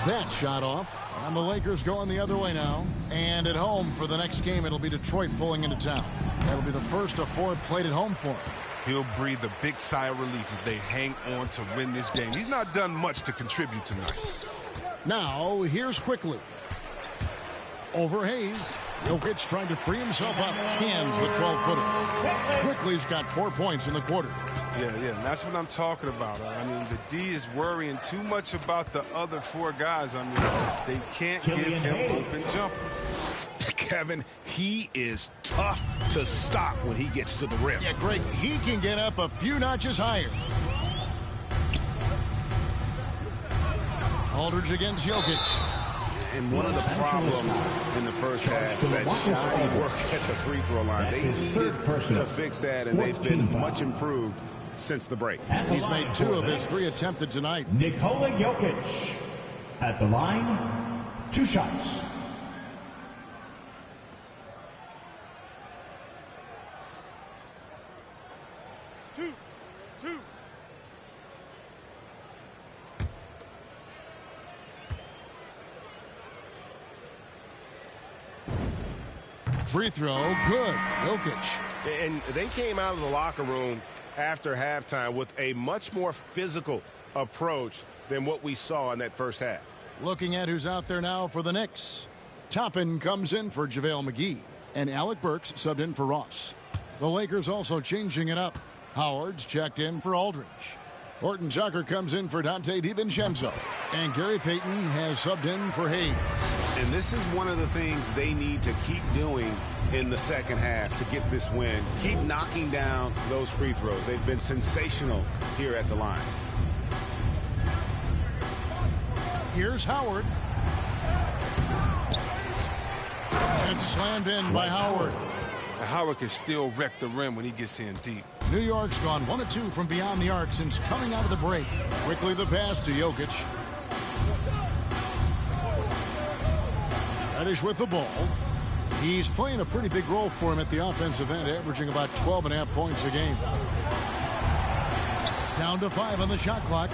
A: That shot off. And the Lakers going the other way now. And at home for the next game, it'll be Detroit pulling into town. That'll be the first of 4 played at home for him.
K: He'll breathe a big sigh of relief if they hang on to win this game. He's not done much to contribute tonight.
A: Now, here's Quickly. Over Hayes. Jokic trying to free himself up. Cans the 12-footer. Quickly's got 4 points in the quarter.
K: Yeah, and that's what I'm talking about. I mean, the D is worrying too much about the other 4 guys. I mean, they can't give him open jumpers.
C: Kevin, he is tough to stop when he gets to the rim.
A: Yeah, Greg, he can get up a few notches higher. Aldridge against Jokic.
C: And one of the problems in the first half, that shoddy work at the free throw line. They needed to fix that, and they've been much improved since the break.
A: He's made 2 of his 3 attempted tonight.
E: Nikola Jokic at the line, 2 shots.
A: Free throw, good. Jokic.
L: And they came out of the locker room after halftime with a much more physical approach than what we saw in that first half.
A: Looking at who's out there now for the Knicks. Toppin comes in for JaVale McGee, and Alec Burks subbed in for Ross. The Lakers also changing it up. Howard's checked in for Aldridge. Horton Tucker comes in for Dante DiVincenzo, and Gary Payton has subbed in for Hayes.
L: And this is one of the things they need to keep doing in the second half to get this win. Keep knocking down those free throws. They've been sensational here at the line.
A: Here's Howard. And slammed in by Howard.
K: And Howard can still wreck the rim when he gets in deep.
A: New York's gone 1 of 2 from beyond the arc since coming out of the break. Quickly the pass to Jokic. Reddish with the ball. He's playing a pretty big role for him at the offensive end, averaging about 12.5 points a game. Down to 5 on the shot clock.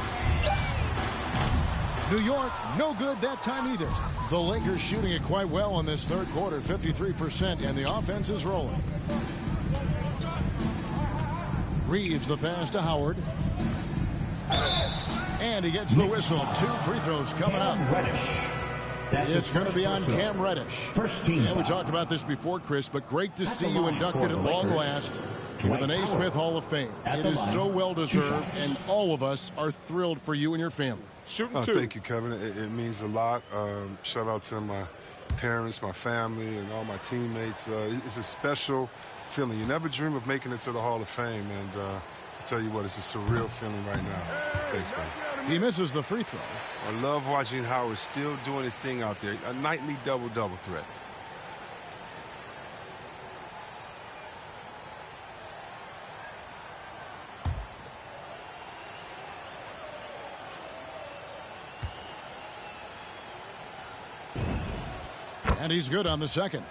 A: New York, no good that time either. The Lakers shooting it quite well in this third quarter, 53%, and the offense is rolling. Reeves the pass to Howard. And he gets the whistle. 2 free throws coming up. It's going to be on Cam Reddish. And we talked about this before, Chris, but great to see you inducted at long last with an A. Smith Hall of Fame. It is so well-deserved, and all of us are thrilled for you and your family.
D: Shooting two. Thank you, Kevin. It means a lot. Shout out to my parents, my family, and all my teammates. It's a special feeling. You never dream of making it to the Hall of Fame, and I tell you what, it's a surreal feeling right now. Thanks, man.
A: He misses the free throw.
K: I love watching Howard still doing his thing out there. A nightly double-double threat.
A: And he's good on the second.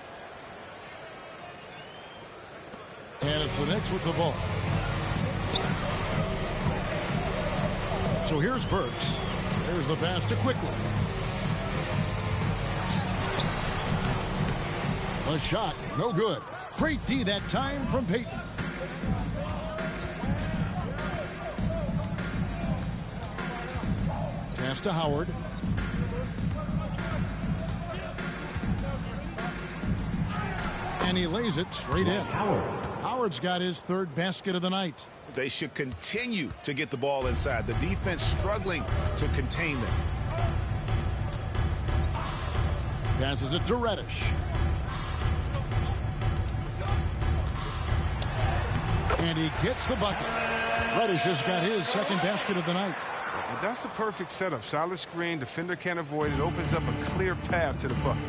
A: And it's the Knicks with the ball. So here's Burks. There's the pass to Quickly. A shot, no good. Great D that time from Payton. Pass to Howard. And he lays it straight in. Howard's got his third basket of the night.
L: They should continue to get the ball inside. The defense struggling to contain them.
A: Passes it to Reddish. And he gets the bucket. Reddish has got his second basket of the night.
K: And that's a perfect setup. Solid screen, defender can't avoid it. Opens up a clear path to the bucket.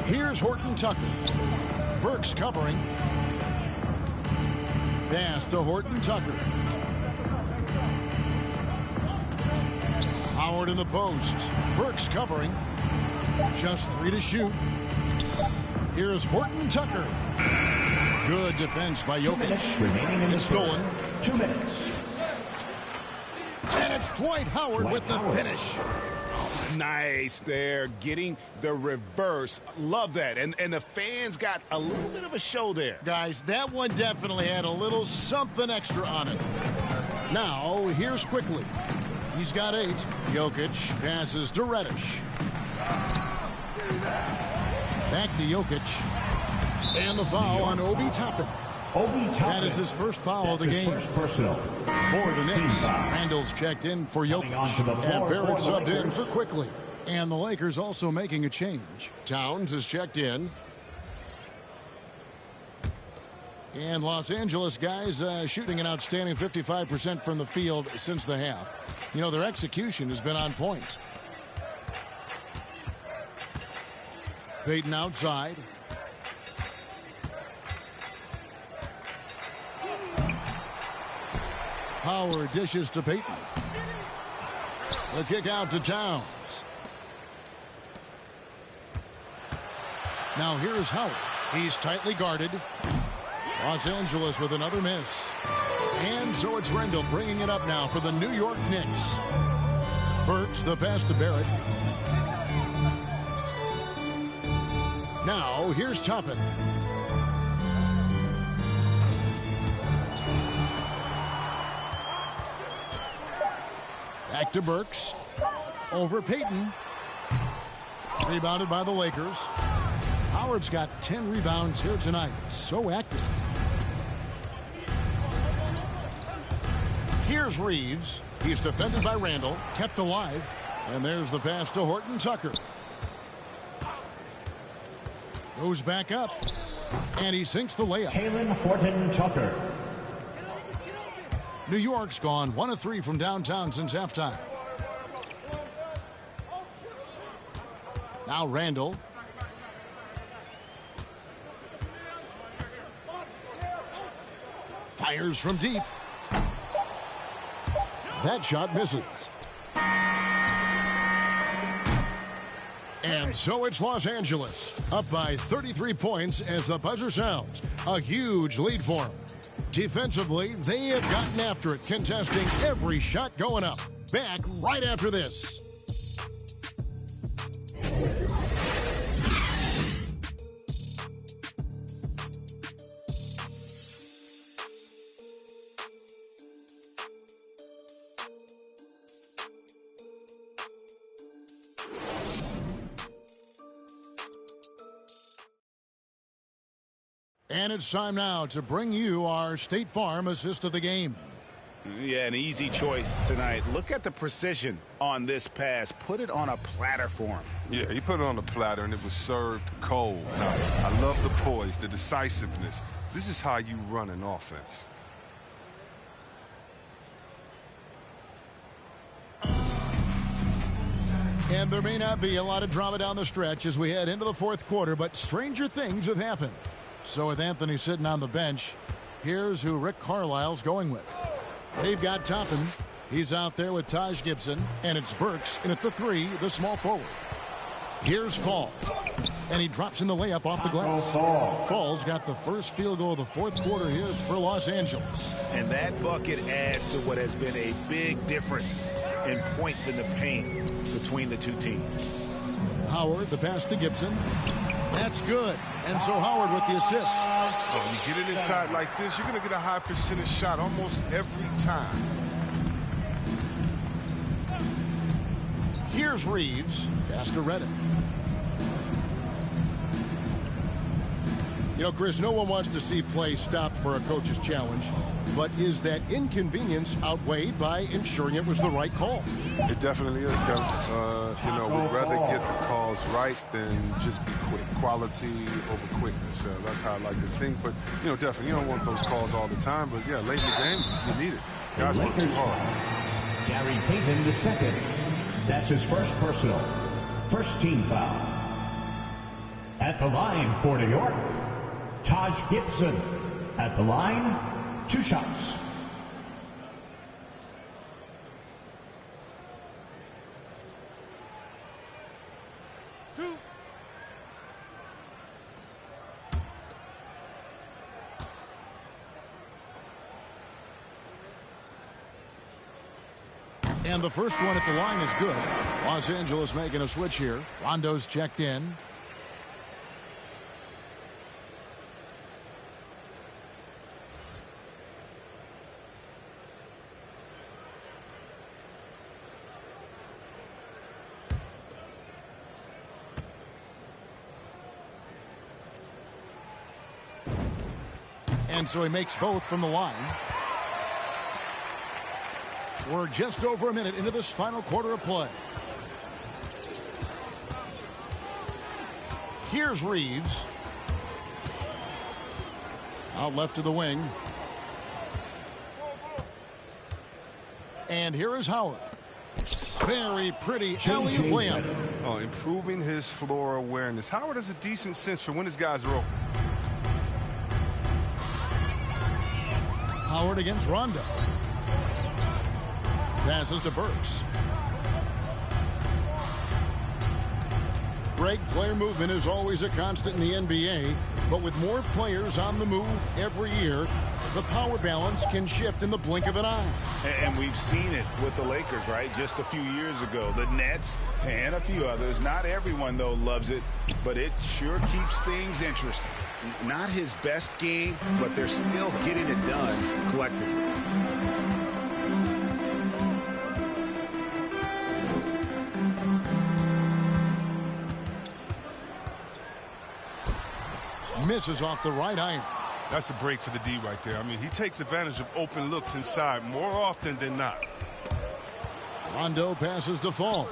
A: Here's Horton Tucker. Burks covering. Pass to Horton Tucker. Howard in the post. Burks covering. Just 3 to shoot. Here's Horton Tucker. Good defense by Jokic. It's stolen.
E: 2 minutes.
A: And it's Dwight Howard with the finish.
L: Nice there, getting the reverse. Love that. And the fans got a little bit of a show there.
A: Guys, that one definitely had a little something extra on it. Now, here's Quickly. He's got 8. Jokic passes to Reddish. Back to Jokic. And the foul on Obi Toppin. That is his first foul of the game. For the Knicks, Randall's checked in for Jokic. And Barrett subbed in for Quickly. And the Lakers also making a change. Towns is checked in. And Los Angeles guys shooting an outstanding 55% from the field since the half. You know, their execution has been on point. Payton outside. Howard dishes to Payton. The kick out to Towns. Now here's Howard. He's tightly guarded. Los Angeles with another miss. And so it's Rendell bringing it up now for the New York Knicks. Burks the pass to Barrett. Now, here's Toppin. Back to Burks. Over Payton. Rebounded by the Lakers. Howard's got 10 rebounds here tonight. So active. Here's Reeves. He's defended by Randall. Kept alive. And there's the pass to Horton Tucker. Goes back up. And he sinks the layup.
E: Talen Horton Tucker.
A: New York's gone 1 of 3 from downtown since halftime. Now Randall. Fires from deep. That shot misses. And so it's Los Angeles, up by 33 points as the buzzer sounds. A huge lead for them. Defensively, they have gotten after it, contesting every shot going up. Back right after this. And it's time now to bring you our State Farm assist of the game.
L: Yeah, an easy choice tonight. Look at the precision on this pass. Put it on a platter for him.
K: Yeah, he put it on a platter, and it was served cold. Now, I love the poise, the decisiveness. This is how you run an offense.
A: And there may not be a lot of drama down the stretch as we head into the fourth quarter, but stranger things have happened. So with Anthony sitting on the bench, here's who Rick Carlisle's going with. They've got Toppin. He's out there with Taj Gibson, and it's Burks in at the 3, the small forward. Here's Fall, and he drops in the layup off the glass. Fall's got the first field goal of the fourth quarter here for Los Angeles.
L: And that bucket adds to what has been a big difference in points in the paint between the two teams.
A: Howard, the pass to Gibson. That's good. And so Howard with the assist.
K: Oh, you get it inside like this, you're going to get a high percentage shot almost every time.
A: Here's Reeves. Pass to Reddick. You know, Chris, no one wants to see play stopped for a coach's challenge, but is that inconvenience outweighed by ensuring it was the right call?
K: It definitely is, Kevin. You know, we'd rather get the calls right than just be quick. Quality over quickness. That's how I like to think. But, you know, definitely, you don't want those calls all the time. But, yeah, late in the game, you need it. Guys work too hard.
E: Gary Payton the second. That's his first personal. First team foul. At the line for New York, Taj Gibson. At the line, 2 shots.
A: And the first one at the line is good. Los Angeles making a switch here. Rondo's checked in. And so he makes both from the line. We're just over a minute into this final quarter of play. Here's Reeves. Out left to the wing. And here is Howard. Very pretty alley-oop layup.
K: Oh, improving his floor awareness. Howard has a decent sense for when his guys are open.
A: Howard against Rondo. Passes to Burks. Greg, player movement is always a constant in the NBA. But with more players on the move every year, the power balance can shift in the blink of an eye.
C: And we've seen it with the Lakers, right? Just a few years ago. The Nets and a few others. Not everyone, though, loves it, but it sure keeps things interesting. Not his best game, but they're still getting it done collectively.
A: Misses off the right iron.
K: That's a break for the D right there. I mean, he takes advantage of open looks inside more often than not.
A: Rondo passes to Fall.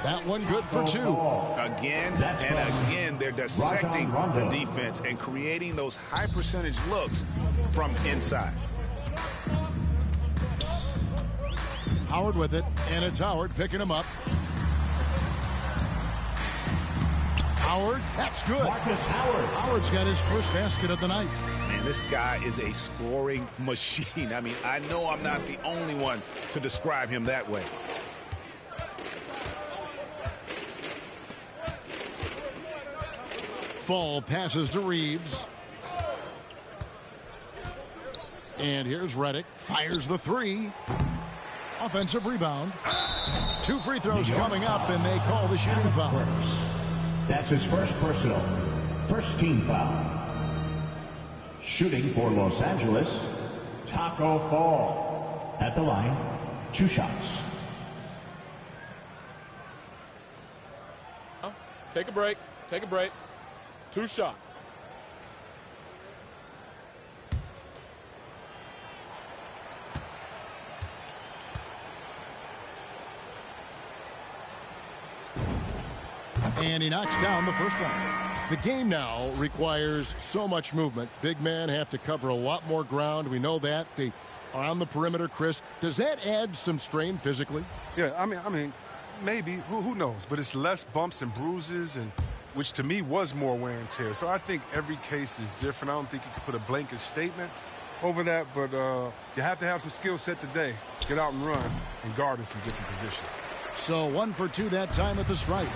A: That one good for two.
C: Again and again, they're dissecting the defense and creating those high percentage looks from inside.
A: Howard with it, and it's Howard picking him up. Howard, that's good.
E: Marcus Howard.
A: Howard's got his first basket of the night.
C: Man, this guy is a scoring machine. I mean, I know I'm not the only one to describe him that way.
A: Fall passes to Reeves. And here's Redick. Fires the three. Offensive rebound. 2 free throws coming up, and they call the shooting foul.
E: That's his first personal. First team foul. Shooting for Los Angeles, Taco Fall. At the line, 2 shots.
G: Take a break. Take a break. 2 shots.
A: And he knocks down the first one. The game now requires so much movement. Big men have to cover a lot more ground. We know that. They are on the perimeter, Chris. Does that add some strain physically?
K: Yeah, I mean, maybe. Who knows? But it's less bumps and bruises, and which to me was more wear and tear. So I think every case is different. I don't think you can put a blanket statement over that, but you have to have some skill set today. Get out and run and guard in some different positions.
A: So 1 for 2 that time at the stripe.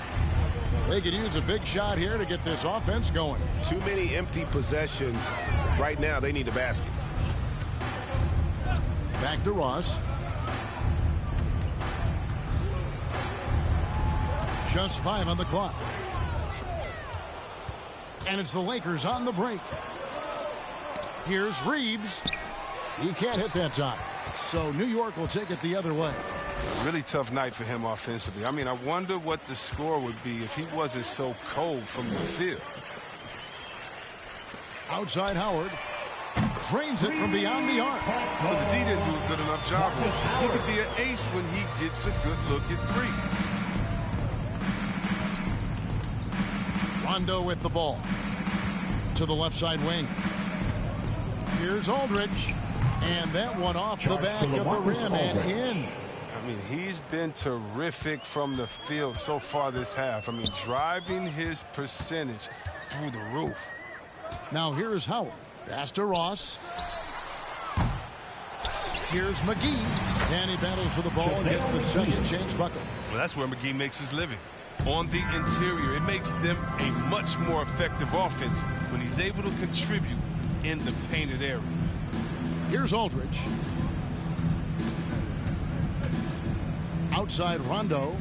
A: They could use a big shot here to get this offense going.
L: Too many empty possessions. Right now, they need a basket.
A: Back to Ross. Just 5 on the clock. And it's the Lakers on the break. Here's Reeves. He can't hit that time. So New York will take it the other way.
K: Really tough night for him offensively. I mean, I wonder what the score would be if he wasn't so cold from the field.
A: Outside Howard. Drains it from beyond the arc.
K: But the D didn't do a good enough job. He could be an ace when he gets a good look at 3.
A: Rondo with the ball. To the left side wing. Here's Aldridge. And that one off the back of the rim and in.
K: I mean, he's been terrific from the field so far this half. I mean, driving his percentage through the roof.
A: Now here's Howard. Pass to Ross. Here's McGee. And he battles for the ball and gets the second chance bucket.
K: Well, that's where McGee makes his living. On the interior, it makes them a much more effective offense when he's able to contribute in the painted area.
A: Here's Aldridge. Outside Rondo.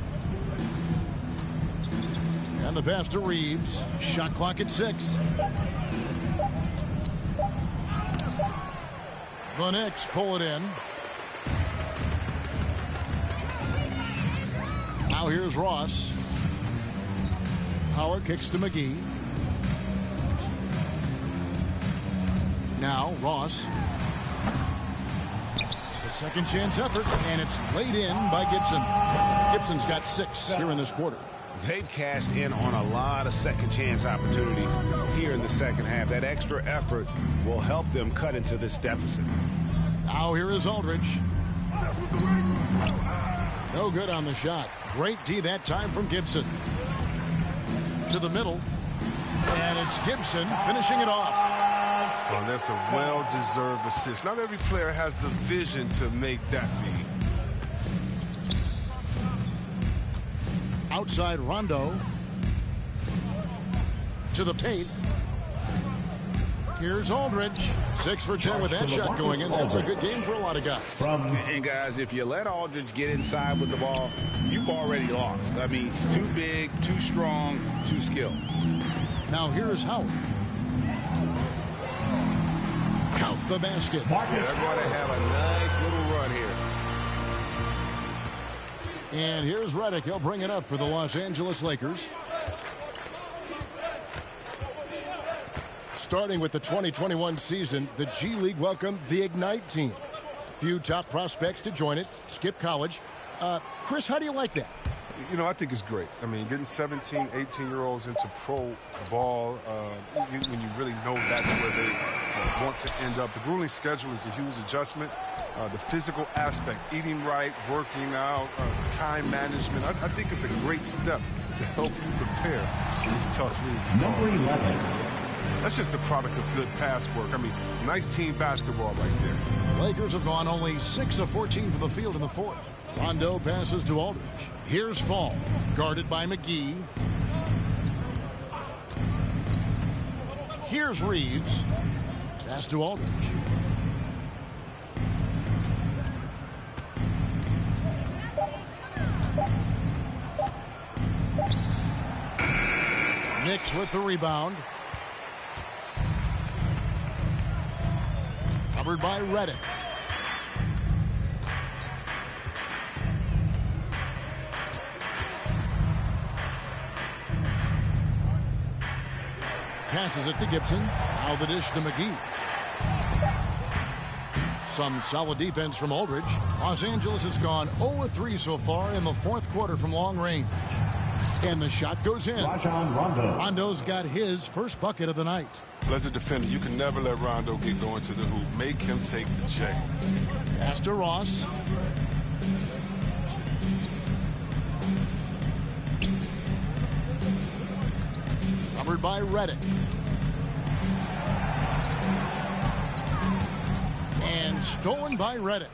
A: And the pass to Reeves. Shot clock at 6. The Knicks pull it in. Now here's Ross. Howard kicks to McGee. Now Ross. A second chance effort, and it's laid in by Gibson. Gibson's got 6 here in this quarter.
L: They've cashed in on a lot of second chance opportunities here in the second half. That extra effort will help them cut into this deficit.
A: Now here is Aldridge. No good on the shot. Great D that time from Gibson. To the middle. And it's Gibson finishing it off.
K: Oh, that's a well-deserved assist. Not every player has the vision to make that feed.
A: Outside Rondo. To the paint. Here's Aldridge. 6 for 10 with that shot going in. That's a good game for a lot of guys.
L: And guys, if you let Aldridge get inside with the ball, you've already lost. I mean, he's too big, too strong, too skilled.
A: Now here's Howard. Count the basket.
L: They're going to have a nice little run here.
A: And here's Redick. He'll bring it up for the Los Angeles Lakers. Starting with the 2021 season, the G League welcomed the Ignite team. A few top prospects to join it. Skip college. Chris, how do you like that?
K: You know, I think it's great. I mean, getting 17, 18-year-olds into pro ball, when you really know that's where they want to end up. The grueling schedule is a huge adjustment. The physical aspect, eating right, working out, time management. I think it's a great step to help you prepare for this tough league.
E: Number 11.
K: That's just the product of good pass work. I mean, nice team basketball right there.
A: Lakers have gone only 6 of 14 from the field in the fourth. Rondo passes to Aldridge. Here's Fall, guarded by McGee. Here's Reeves. Pass to Aldridge. Knicks with the rebound. Covered by Redick. Passes it to Gibson. Now the dish to McGee. Some solid defense from Aldridge. Los Angeles has gone 0-3 so far in the fourth quarter from long range. And the shot goes in.
E: Rondo.
A: Rondo's got his first bucket of the night.
K: As a defender, you can never let Rondo get going to the hoop. Make him take the J.
A: Pass to Ross. Covered by Redick. And stolen by Redick.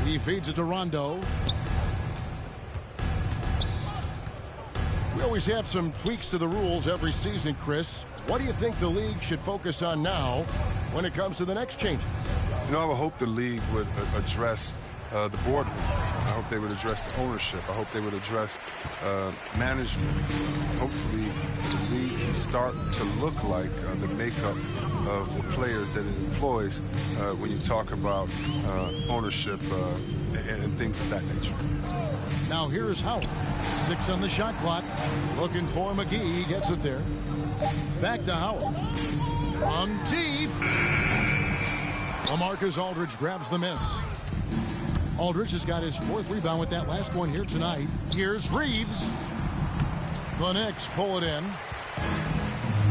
A: He feeds it to Rondo. We always have some tweaks to the rules every season, Chris. What do you think the league should focus on now when it comes to the next changes?
K: You know, I would hope the league would address the boardroom. I hope they would address the ownership. I hope they would address management. Hopefully, the league can start to look like the makeup of the players that it employs when you talk about ownership and things of that nature.
A: Now here's Howard. 6 on the shot clock. Looking for McGee. He gets it there. Back to Howard. From deep. LaMarcus Aldridge grabs the miss. Aldridge has got his 4th rebound with that last one here tonight. Here's Reeves. The Knicks pull it in.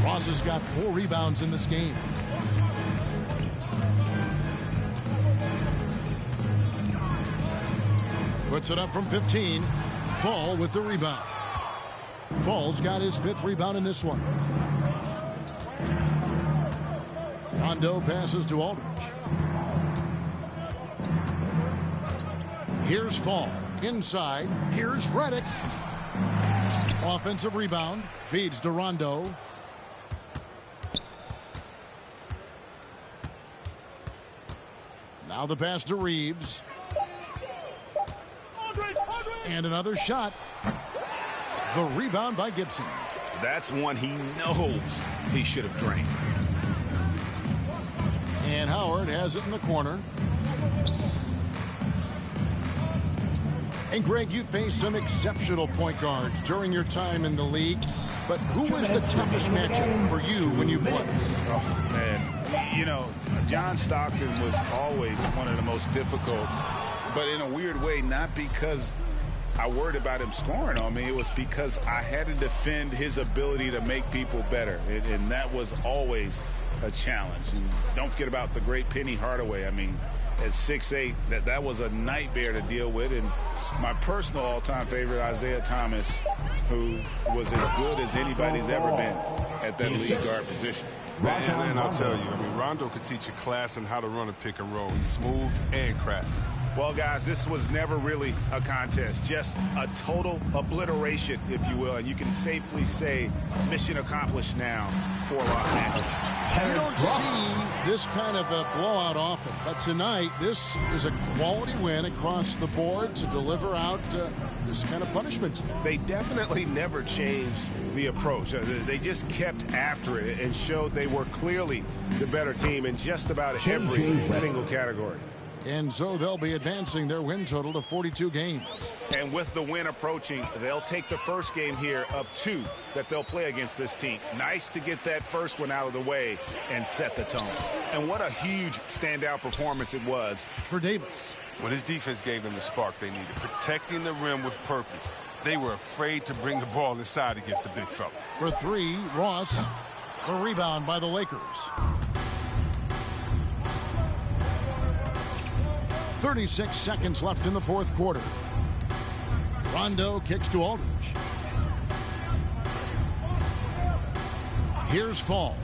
A: Ross has got 4 rebounds in this game. Puts it up from 15. Fall with the rebound. Fall's got his 5th rebound in this one. Rondo passes to Aldridge. Here's Fall. Inside. Here's Redick. Offensive rebound. Feeds to Rondo. Now the pass to Reeves. And another shot. The rebound by Gibson.
L: That's one he knows he should have drained.
A: And Howard has it in the corner. And Greg, you faced some exceptional point guards during your time in the league. But who was the toughest matchup for you when you played?
L: Oh, man. You know, John Stockton was always one of the most difficult. But in a weird way, not because I worried about him scoring on me. It was because I had to defend his ability to make people better. And that was always a challenge. And don't forget about the great Penny Hardaway. I mean, at 6'8", that was a nightmare to deal with. And my personal all-time favorite, Isaiah Thomas, who was as good as anybody's ever been at that lead guard position.
K: And I'll tell you, I mean, Rondo could teach a class on how to run a pick and roll. He's smooth and crafty.
L: Well, guys, this was never really a contest, just a total obliteration, if you will. And you can safely say mission accomplished now for Los Angeles.
A: You don't see this kind of a blowout often, but tonight this is a quality win across the board to deliver out this kind of punishment.
L: They definitely never changed the approach. They just kept after it and showed they were clearly the better team in just about every single category.
A: And so they'll be advancing their win total to 42 games.
L: And with the win approaching, they'll take the first game here of 2 that they'll play against this team. Nice to get that first one out of the way and set the tone. And what a huge standout performance it was
A: for Davis.
K: Well, this defense gave them the spark they needed, protecting the rim with purpose. They were afraid to bring the ball inside against the big fella.
A: For 3, Ross. A rebound by the Lakers. 36 seconds left in the fourth quarter. Rondo kicks to Aldridge. Here's Fall.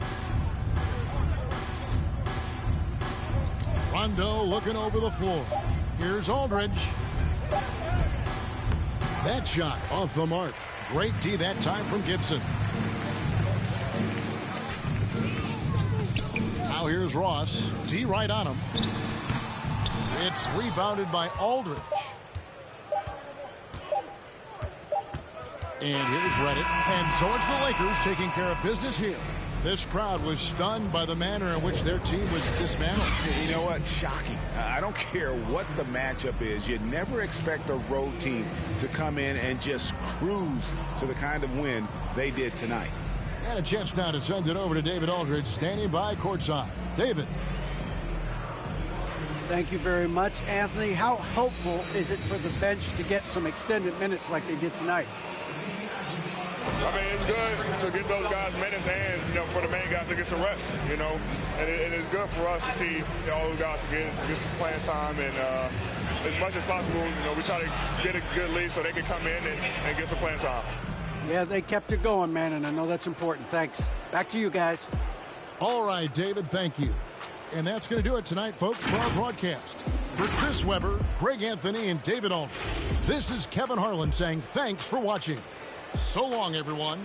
A: Rondo looking over the floor. Here's Aldridge. That shot off the mark. Great D that time from Gibson. Now here's Ross. D right on him. It's rebounded by Aldridge. And here's Reddit. And so it's the Lakers taking care of business here. This crowd was stunned by the manner in which their team was dismantled.
L: You know what? Shocking. I don't care what the matchup is. You never expect a road team to come in and just cruise to the kind of win they did tonight.
A: And a chance now to send it over to David Aldridge, standing by courtside. David.
B: Thank you very much, Anthony. How helpful is it for the bench to get some extended minutes like they did tonight?
M: I mean, it's good to get those guys minutes and, for the main guys to get some rest, and it's good for us to see all those guys to get some playing time. And as much as possible, we try to get a good lead so they can come in and get some playing time.
B: Yeah, they kept it going, man, and I know that's important. Thanks. Back to you guys.
A: All right, David, thank you. And that's going to do it tonight, folks, for our broadcast. For Chris Webber, Greg Anthony, and David Aldridge, this is Kevin Harlan saying thanks for watching. So long, everyone.